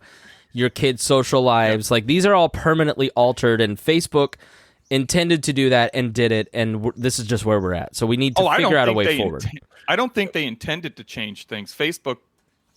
S4: your kids' social lives. Like, these are all permanently altered, and Facebook intended to do that and did it, and this is just where we're at. So we need to figure out a way forward.
S7: I don't think they intended to change things. Facebook,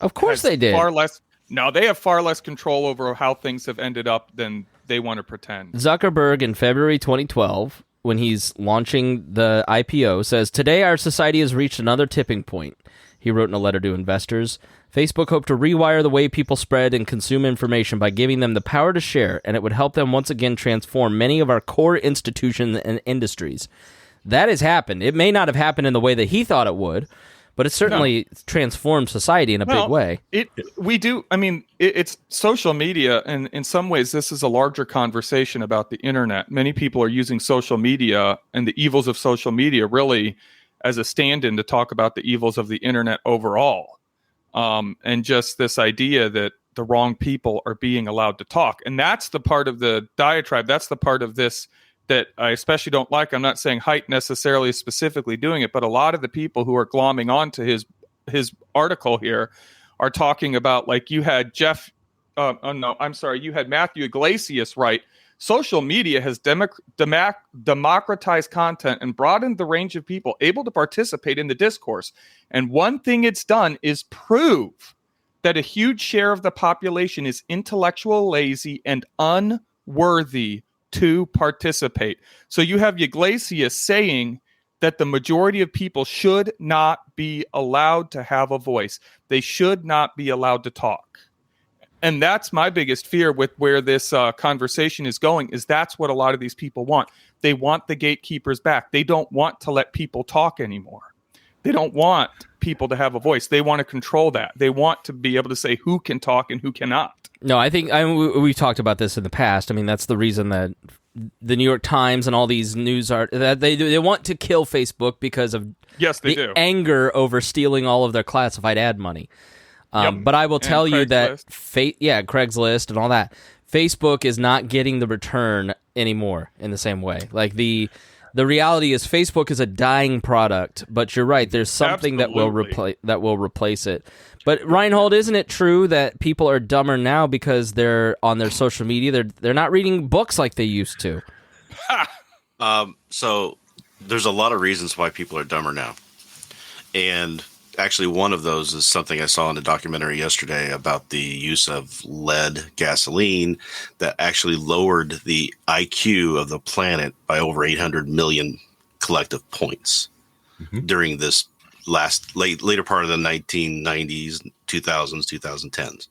S4: of course, they did.
S7: They have far less control over how things have ended up than they want to pretend.
S4: Zuckerberg in February 2012, when he's launching the IPO, says, "Today our society has reached another tipping point." He wrote in a letter to investors. Facebook hoped to rewire the way people spread and consume information by giving them the power to share, and it would help them once again transform many of our core institutions and industries. That has happened. It may not have happened in the way that he thought it would, but it certainly transformed society in a big way.
S7: It's social media, and in some ways this is a larger conversation about the internet. Many people are using social media and the evils of social media really as a stand-in to talk about the evils of the internet overall. And just this idea that the wrong people are being allowed to talk. And that's the part of the diatribe. That's the part of this that I especially don't like. I'm not saying Haidt necessarily specifically doing it, but a lot of the people who are glomming onto his article here are talking about, like, you had you had Matthew Iglesias write, social media has democratized content and broadened the range of people able to participate in the discourse. And one thing it's done is prove that a huge share of the population is intellectual, lazy, and unworthy to participate. So you have Iglesias saying that the majority of people should not be allowed to have a voice. They should not be allowed to talk. And that's my biggest fear with where this conversation is going, is that's what a lot of these people want. They want the gatekeepers back. They don't want to let people talk anymore. They don't want people to have a voice. They want to control that. They want to be able to say who can talk and who cannot.
S4: No, I think we've talked about this in the past. I mean, that's the reason that the New York Times and all these news are that they want to kill Facebook because of
S7: do.
S4: anger over stealing all of their classified ad money. But I will tell you that Craigslist and all that, Facebook is not getting the return anymore in the same way. Like the reality is Facebook is a dying product, but you're right. There's something that will replace it. But Reinhold, isn't it true that people are dumber now because they're on their social media? They're not reading books like they used to.
S6: So there's a lot of reasons why people are dumber now. And actually one of those is something I saw in a documentary yesterday about the use of lead gasoline that actually lowered the IQ of the planet by over 800 million collective points during this later part of the 1990s, 2000s, 2010s.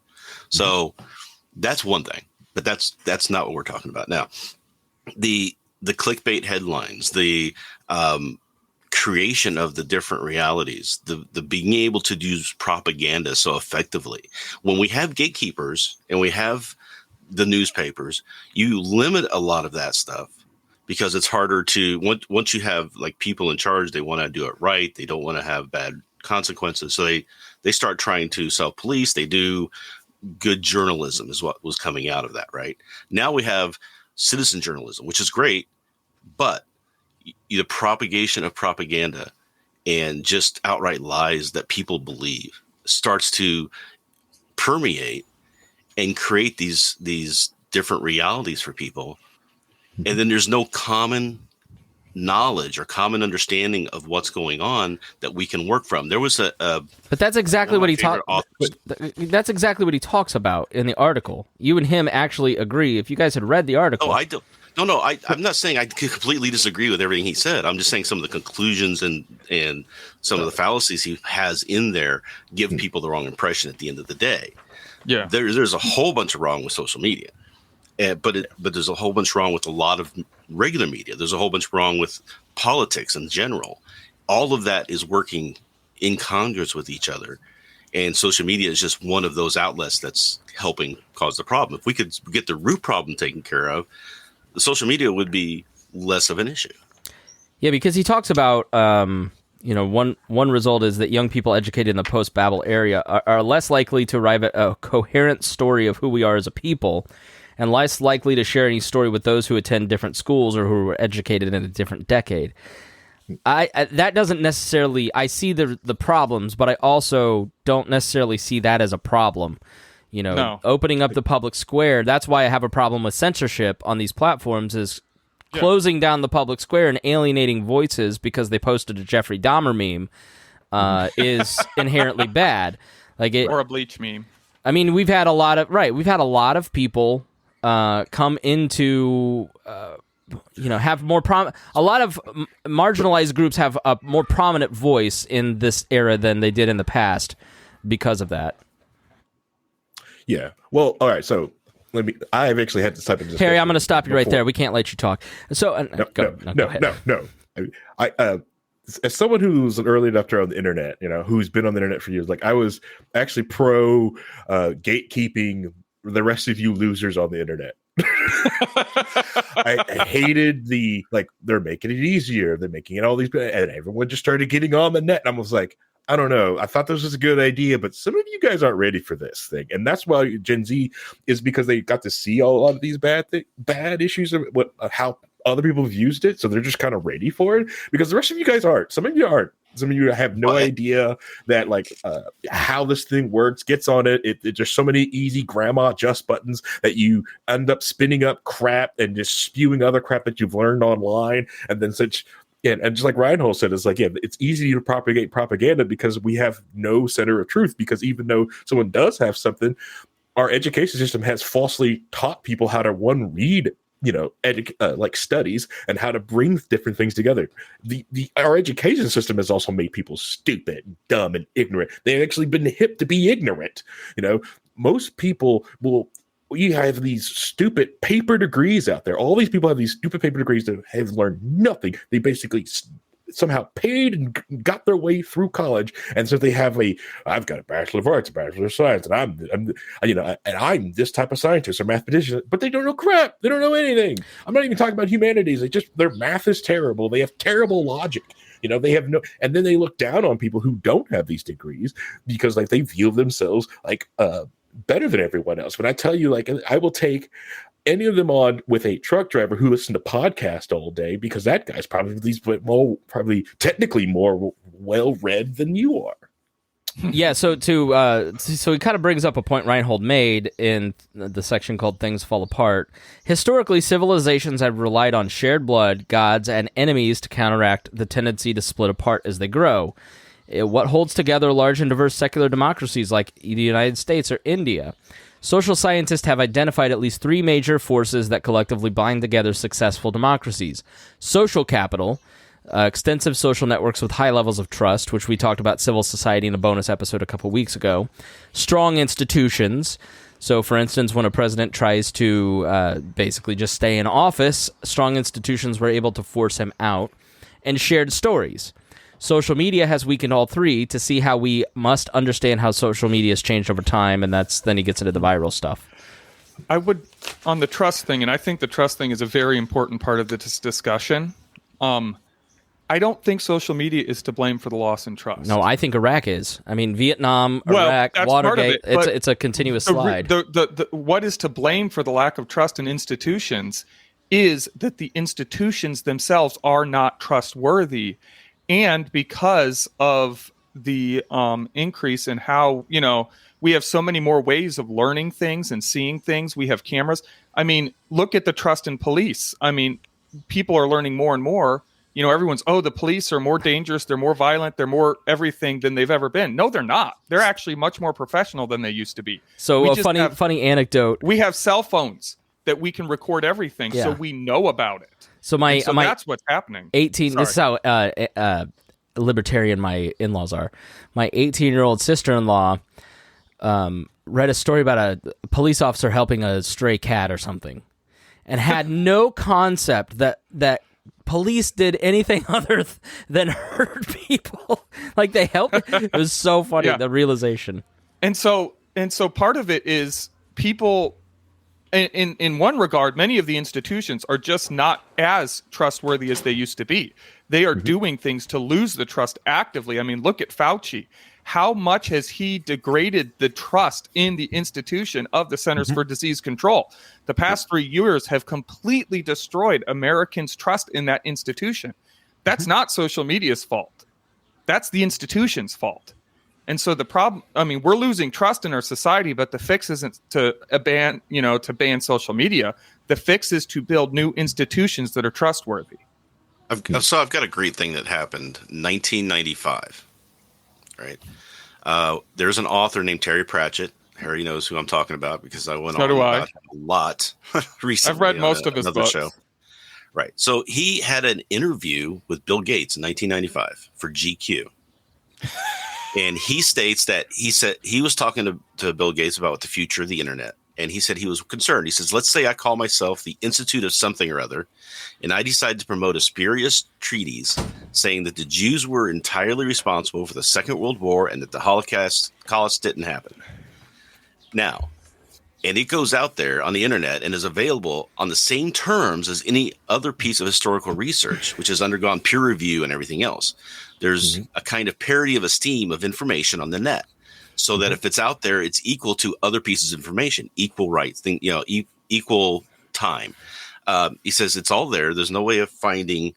S6: So that's one thing, but that's not what we're talking about now. The clickbait headlines, the creation of the different realities, the being able to use propaganda so effectively. When we have gatekeepers and we have the newspapers, you limit a lot of that stuff because it's harder to, once you have like people in charge, they want to do it right. They don't want to have bad consequences. So they start trying to self-police. They do good journalism is what was coming out of that, right? Now we have citizen journalism, which is great, but the propagation of propaganda and just outright lies that people believe starts to permeate and create these different realities for people. And then there's no common knowledge or common understanding of what's going on that we can work from. There was
S4: but that's exactly what he That's exactly what he talks about in the article. You and him actually agree. If you guys had read the article.
S6: Oh, I don't. No, I'm not saying I completely disagree with everything he said. I'm just saying some of the conclusions and some of the fallacies he has in there give people the wrong impression at the end of the day.
S7: Yeah,
S6: there's a whole bunch of wrong with social media, but there's a whole bunch wrong with a lot of regular media. There's a whole bunch wrong with politics in general. All of that is working in congress with each other, and social media is just one of those outlets that's helping cause the problem. If we could get the root problem taken care of, the social media would be less of an issue.
S4: Yeah, because he talks about, one result is that young people educated in the post-Babel area are less likely to arrive at a coherent story of who we are as a people, and less likely to share any story with those who attend different schools or who were educated in a different decade. That doesn't necessarily. I see the problems, but I also don't necessarily see that as a problem. Opening up the public square, that's why I have a problem with censorship on these platforms, is closing down the public square and alienating voices because they posted a Jeffrey Dahmer meme is inherently bad.
S7: Or a Bleach meme.
S4: I mean, we've had a lot of people come into, have more a lot of marginalized groups have a more prominent voice in this era than they did in the past because of that.
S5: Yeah. Well, all right. So I've actually had this type of discussion.
S4: Harry, I'm going to stop you right there. We can't let you talk. So go ahead.
S5: I as someone who's an early adopter on the internet, who's been on the internet for years, like I was actually pro gatekeeping the rest of you losers on the internet. I hated they're making it easier. They're making it all these, and everyone just started getting on the net. And I was like, I don't know. I thought this was a good idea, but some of you guys aren't ready for this thing. And that's why Gen Z is, because they got to see a lot of these bad issues of how other people have used it. So they're just kind of ready for it, because the rest of you guys aren't. Some of you aren't. Some of you have no idea that how this thing works, gets on it. It's just so many easy grandma adjust buttons that you end up spinning up crap and just spewing other crap that you've learned online. And then and just like Reinhold said, it's easy to propagate propaganda because we have no center of truth. Because even though someone does have something, our education system has falsely taught people how to read, studies and how to bring different things together. Our education system has also made people stupid, dumb, and ignorant. They've actually been hip to be ignorant. Most people you have these stupid paper degrees out there. All these people have these stupid paper degrees that have learned nothing. They basically somehow paid and got their way through college, and so they have I've got a Bachelor of Arts, a Bachelor of Science, and I'm this type of scientist or mathematician, but they don't know crap. They don't know anything. I'm not even talking about humanities. Their math is terrible. They have terrible logic. They have no, and then they look down on people who don't have these degrees because they view themselves better than everyone else. When I tell you, I will take any of them on with a truck driver who listens to podcast all day, because that guy's probably technically more well-read than you are.
S4: Yeah, so so he kind of brings up a point Reinhold made in the section called Things Fall Apart. Historically, civilizations have relied on shared blood, gods, and enemies to counteract the tendency to split apart as they grow. What holds together large and diverse secular democracies like the United States or India? Social scientists have identified at least three major forces that collectively bind together successful democracies. Social capital, extensive social networks with high levels of trust, which we talked about civil society in a bonus episode a couple weeks ago. Strong institutions. So, for instance, when a president tries to basically just stay in office, strong institutions were able to force him out. And shared stories. Social media has weakened all three. To see how we must understand how social media has changed over time, and then he gets into the viral stuff.
S7: I would, on the trust thing, and I think the trust thing is a very important part of this discussion. I don't think social media is to blame for the loss in trust.
S4: No, I think Iraq is. I mean, Vietnam, Iraq, Watergate, it's a continuous slide.
S7: What is to blame for the lack of trust in institutions is that the institutions themselves are not trustworthy. And because of the increase in how, we have so many more ways of learning things and seeing things. We have cameras. I mean, look at the trust in police. I mean, people are learning more and more. Everyone's, the police are more dangerous. They're more violent. They're more everything than they've ever been. No, they're not. They're actually much more professional than they used to be.
S4: So funny anecdote.
S7: We have cell phones that we can record everything, so we know about it.
S4: So
S7: that's what's happening.
S4: 18.
S7: Sorry.
S4: This is how libertarian my in-laws are. My 18-year-old sister-in-law read a story about a police officer helping a stray cat or something, and had no concept that police did anything other than hurt people. They helped. It was so funny, the realization.
S7: And so part of it is people. In one regard, many of the institutions are just not as trustworthy as they used to be. They are doing things to lose the trust actively. I mean, look at Fauci. How much has he degraded the trust in the institution of the Centers for Disease Control? The past 3 years have completely destroyed Americans' trust in that institution. That's not social media's fault. That's the institution's fault. And so the problem, we're losing trust in our society, but the fix isn't to ban social media. The fix is to build new institutions that are trustworthy.
S6: I've got a great thing that happened 1995, right? There's an author named Terry Pratchett. Harry knows who I'm talking about because I went on about him a lot recently.
S7: I've read most of his books. Show.
S6: Right. So he had an interview with Bill Gates in 1995 for GQ. And he states that he said he was talking to Bill Gates about the future of the internet. And he said he was concerned. He says, let's say I call myself the Institute of something or other, and I decide to promote a spurious treatise saying that the Jews were entirely responsible for the Second World War and that the Holocaust didn't happen. Now, and it goes out there on the internet and is available on the same terms as any other piece of historical research, which has undergone peer review and everything else. There's a kind of parity of esteem of information on the net, so that if it's out there, it's equal to other pieces of information, equal rights, equal time. He says it's all there. There's no way of finding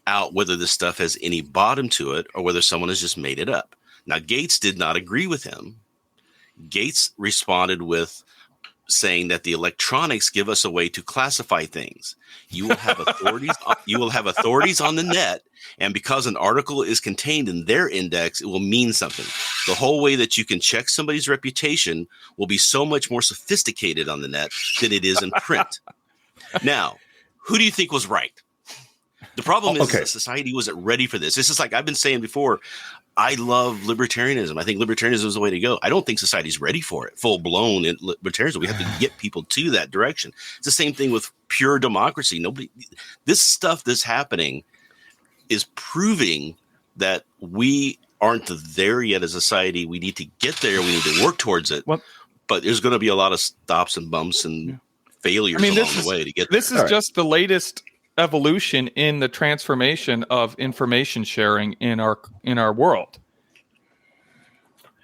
S6: out whether this stuff has any bottom to it or whether someone has just made it up. Now, Gates did not agree with him. Gates responded with saying that the electronics give us a way to classify things. You will have authorities. You will have authorities on the net, and because an article is contained in their index, it will mean something. The whole way that you can check somebody's reputation will be so much more sophisticated on the net than it is in print. Now, who do you think was right? The problem is that society wasn't ready for this. This is like I've been saying before. I love libertarianism. I think libertarianism is the way to go. I don't think society's ready for it, full blown libertarianism. We have to get people to that direction. It's the same thing with pure democracy. This stuff that's happening, is proving that we aren't there yet as a society. We need to get there. We need to work towards it.
S7: Well,
S6: but there's going to be a lot of stops and bumps and failures along the way to get there.
S7: This is just the latest evolution in the transformation of information sharing in our world.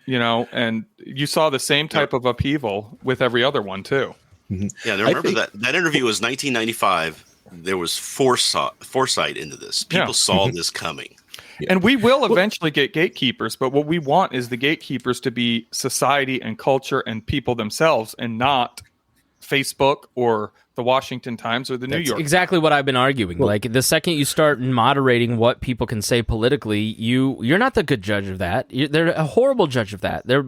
S7: And you saw the same type of upheaval with every other one too.
S6: Mm-hmm. Yeah, and remember that interview was 1995. There was foresight into this. People saw this coming.
S7: Yeah. And we will eventually get gatekeepers, but what we want is the gatekeepers to be society and culture and people themselves, and not Facebook or the Washington Times or the New York Times.
S4: Exactly what I've been arguing. Like, the second you start moderating what people can say politically, you're not the good judge of that. They're a horrible judge of that. They're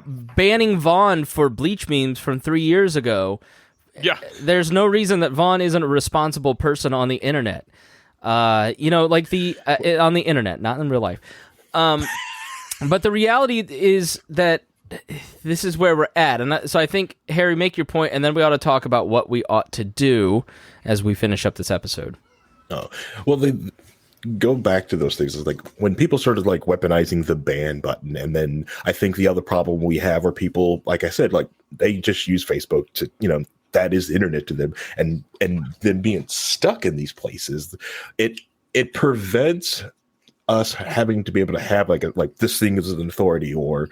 S4: banning Vaughn for bleach memes from 3 years ago.
S7: Yeah,
S4: there's no reason that Vaughn isn't a responsible person on the internet. On the internet, not in real life. But the reality is that this is where we're at. And so I think, Harry, make your point, and then we ought to talk about what we ought to do as we finish up this episode.
S5: Oh, well, go back to those things. It's like when people started like weaponizing the ban button, and then I think the other problem we have are people, like I said, like they just use Facebook to, that is the internet to them, and then being stuck in these places, it prevents us having to be able to have like this thing is an authority, or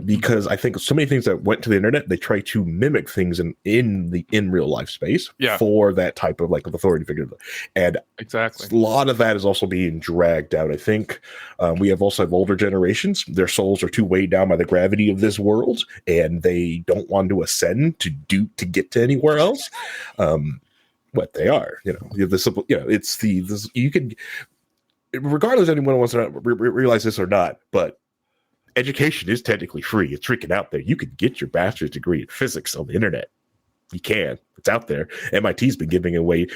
S5: because I think so many things that went to the internet, they try to mimic things in real life space for that type of like authority figure, and
S7: exactly
S5: a lot of that is also being dragged out. I think we also have older generations; their souls are too weighed down by the gravity of this world, and they don't want to ascend to get to anywhere else. What they are, you can. Regardless if anyone wants to realize this or not, but education is technically free. It's freaking out there. You can get your bachelor's degree in physics on the internet. You can. It's out there. MIT's been giving away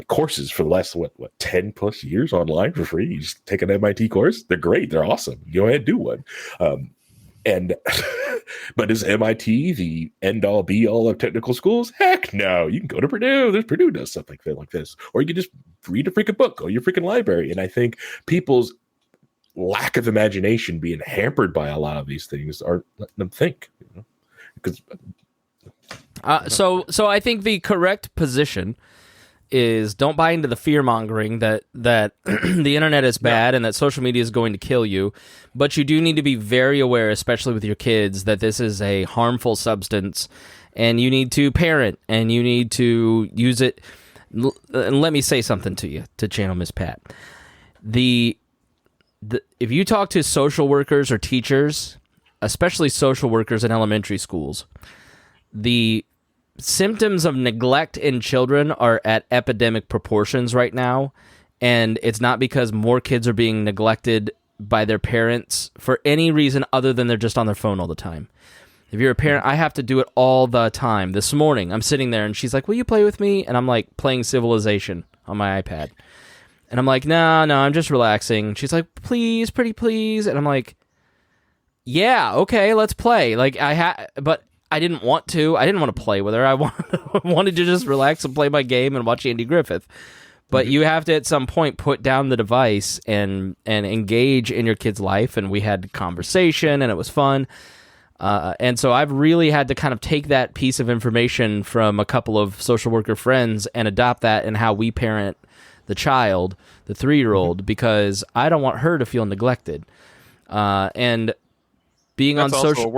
S5: courses for the last 10 plus years online for free. You just take an MIT course. They're great. They're awesome. Go ahead and do one. But is MIT the end all be all of technical schools? Heck no. You can go to Purdue. There's Purdue does stuff like this. Or you can just read a freaking book, go to your freaking library. And I think people's lack of imagination being hampered by a lot of these things are letting them think. Because
S4: so I think the correct position is don't buy into the fear-mongering that the internet is bad and that social media is going to kill you, but you do need to be very aware, especially with your kids, that this is a harmful substance, and you need to parent, and you need to use it. And let me say something to you, to channel Miss Pat. If you talk to social workers or teachers, especially social workers in elementary schools, the symptoms of neglect in children are at epidemic proportions right now, and it's not because more kids are being neglected by their parents for any reason other than they're just on their phone all the time. If you're a parent, I have to do it all the time. This morning, I'm sitting there, and she's like, will you play with me? And I'm like playing Civilization on my iPad. And I'm like, no, I'm just relaxing. She's like, please, pretty please. And I'm like, yeah, okay, let's play. But I didn't want to. I didn't want to play with her. I wanted to just relax and play my game and watch Andy Griffith. But you have to, at some point, put down the device and engage in your kid's life. And we had conversation, and it was fun. And so I've really had to kind of take that piece of information from a couple of social worker friends and adopt that in how we parent the child, the 3-year-old, because I don't want her to feel neglected. And being
S7: That's
S4: on
S7: also
S4: social
S7: a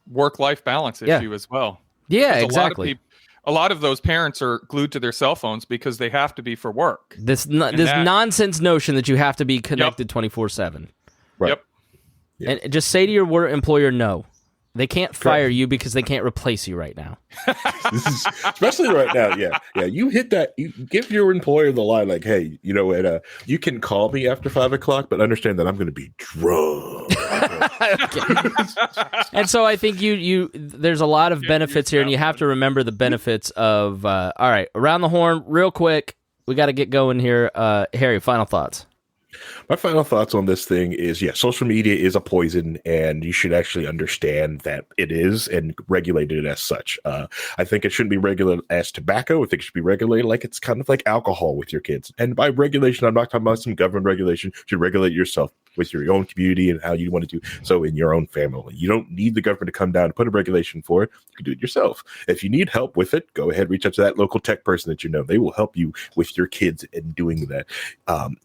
S7: work-life balance issue as well.
S4: Yeah,
S7: Because
S4: exactly.
S7: A lot of those parents are glued to their cell phones because they have to be for work.
S4: This nonsense notion that you have to be connected 24/7.
S5: Right.
S7: Yep.
S4: And just say to your employer, no. They can't fire you because they can't replace you right now.
S5: Especially right now, yeah. You hit that. You give your employer the line like, "Hey, you know what? You can call me after 5 o'clock, but understand that I'm going to be drunk."
S4: And so I think you there's a lot of benefits here, and you have to remember the benefits of. All right, around the horn, real quick. We got to get going here. Harry, final thoughts.
S5: My final thoughts on this thing is, yeah, social media is a poison, and you should actually understand that it is and regulate it as such. I think it shouldn't be regulated as tobacco. I think it should be regulated like it's kind of like alcohol with your kids. And by regulation, I'm not talking about some government regulation. You should regulate yourself with your own community and how you want to do so in your own family. You don't need the government to come down and put a regulation for it. You can do it yourself. If you need help with it, go ahead, reach out to that local tech person that you know. They will help you with your kids in doing that.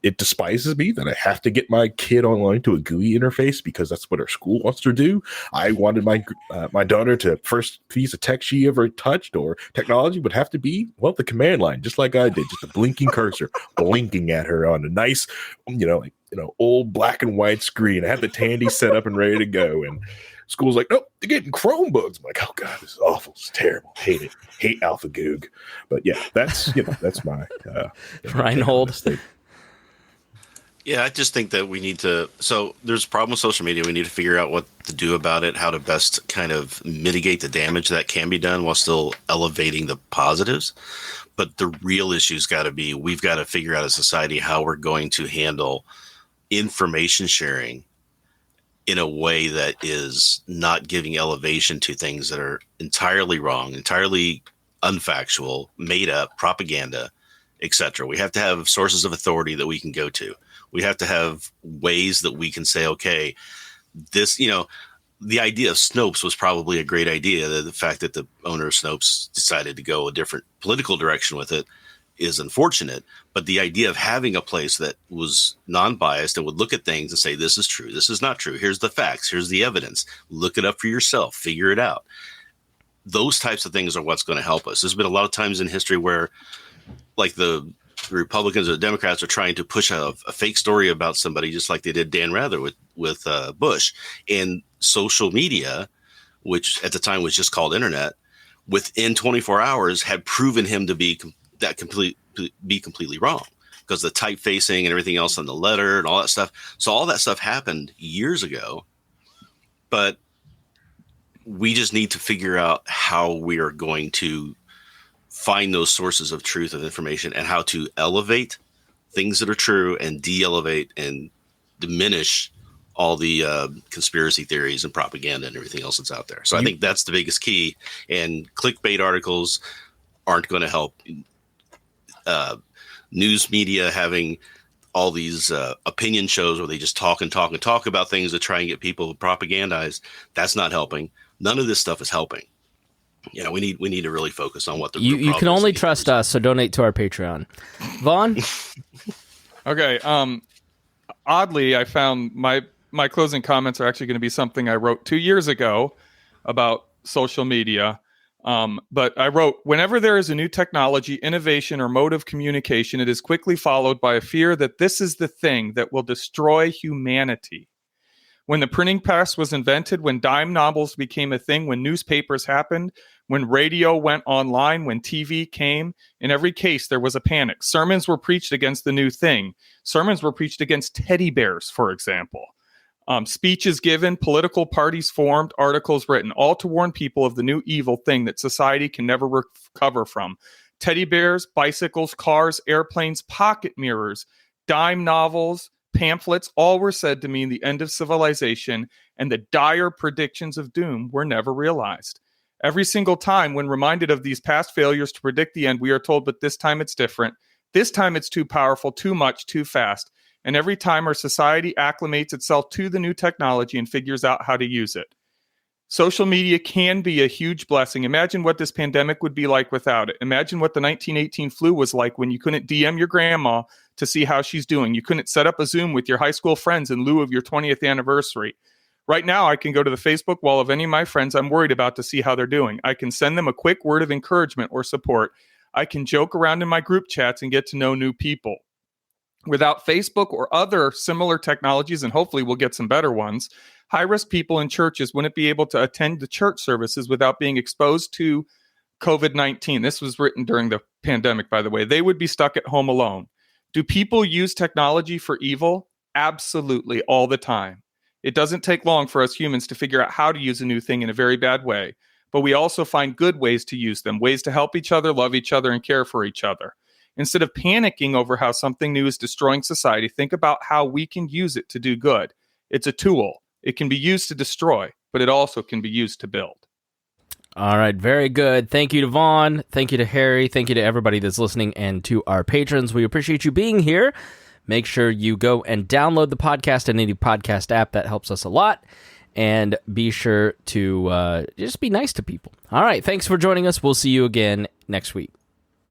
S5: It despises me that I have to get my kid online to a GUI interface because that's what our school wants to do. I wanted my daughter to first piece of tech she ever touched or technology would have to be, well, the command line, just like I did, just a blinking cursor blinking at her on a nice, old black and white screen. I had the Tandy set up and ready to go. And school's like, nope, they're getting Chromebooks. I'm like, oh God, this is awful. It's terrible. Hate it. Hate AlphaGoog. But yeah, that's my
S4: Reinhold.
S6: Yeah, I just think that we need to. So there's a problem with social media. We need to figure out what to do about it, how to best kind of mitigate the damage that can be done while still elevating the positives. But the real issue's got to be, we've got to figure out as a society how we're going to handle information sharing in a way that is not giving elevation to things that are entirely wrong, entirely unfactual, made up, propaganda, etc. We have to have sources of authority that we can go to. We have to have ways that we can say, okay, this, the idea of Snopes was probably a great idea. The fact that the owner of Snopes decided to go a different political direction with it is unfortunate. But the idea of having a place that was non-biased and would look at things and say, this is true, this is not true, here's the facts, here's the evidence, look it up for yourself, figure it out. Those types of things are what's going to help us. There's been a lot of times in history where, like, the Republicans or the Democrats are trying to push a fake story about somebody, just like they did Dan Rather with Bush. And social media, which at the time was just called internet, within 24 hours had proven him to be completely wrong, because the typefacing and everything else on the letter and all that stuff. So all that stuff happened years ago, but we just need to figure out how we are going to find those sources of truth of information and how to elevate things that are true and de-elevate and diminish all the conspiracy theories and propaganda and everything else that's out there. So I think that's the biggest key. And clickbait articles aren't going to help. News media having all these opinion shows where they just talk about things to try and get people propagandized, that's not helping. None of this stuff is helping. Yeah, we need to really focus on what the
S4: you can only trust us, so donate to our Patreon. Vaughn?
S7: Okay. Oddly, I found my closing comments are actually going to be something I wrote 2 years ago about social media. But I wrote, whenever there is a new technology, innovation, or mode of communication, it is quickly followed by a fear that this is the thing that will destroy humanity. When the printing press was invented, when dime novels became a thing, when newspapers happened, when radio went online, when TV came, in every case there was a panic. Sermons were preached against the new thing. Sermons were preached against teddy bears, for example. Speeches given, political parties formed, articles written, all to warn people of the new evil thing that society can never recover from. Teddy bears, bicycles, cars, airplanes, pocket mirrors, dime novels, pamphlets, all were said to mean the end of civilization, and the dire predictions of doom were never realized. Every single time, when reminded of these past failures to predict the end, we are told, but this time it's different. This time it's too powerful, too much, too fast. And every time our society acclimates itself to the new technology and figures out how to use it. Social media can be a huge blessing. Imagine what this pandemic would be like without it. Imagine what the 1918 flu was like when you couldn't DM your grandma to see how she's doing. You couldn't set up a Zoom with your high school friends in lieu of your 20th anniversary. Right now, I can go to the Facebook wall of any of my friends I'm worried about to see how they're doing. I can send them a quick word of encouragement or support. I can joke around in my group chats and get to know new people. Without Facebook or other similar technologies, and hopefully we'll get some better ones, high-risk people in churches wouldn't be able to attend the church services without being exposed to COVID-19. This was written during the pandemic, by the way. They would be stuck at home alone. Do people use technology for evil? Absolutely, all the time. It doesn't take long for us humans to figure out how to use a new thing in a very bad way. But we also find good ways to use them, ways to help each other, love each other, and care for each other. Instead of panicking over how something new is destroying society, think about how we can use it to do good. It's a tool. It can be used to destroy, but it also can be used to build.
S4: All right, very good. Thank you to Vaughn. Thank you to Harry. Thank you to everybody that's listening and to our patrons. We appreciate you being here. Make sure you go and download the podcast in any podcast app. That helps us a lot. And be sure to just be nice to people. All right, thanks for joining us. We'll see you again next week.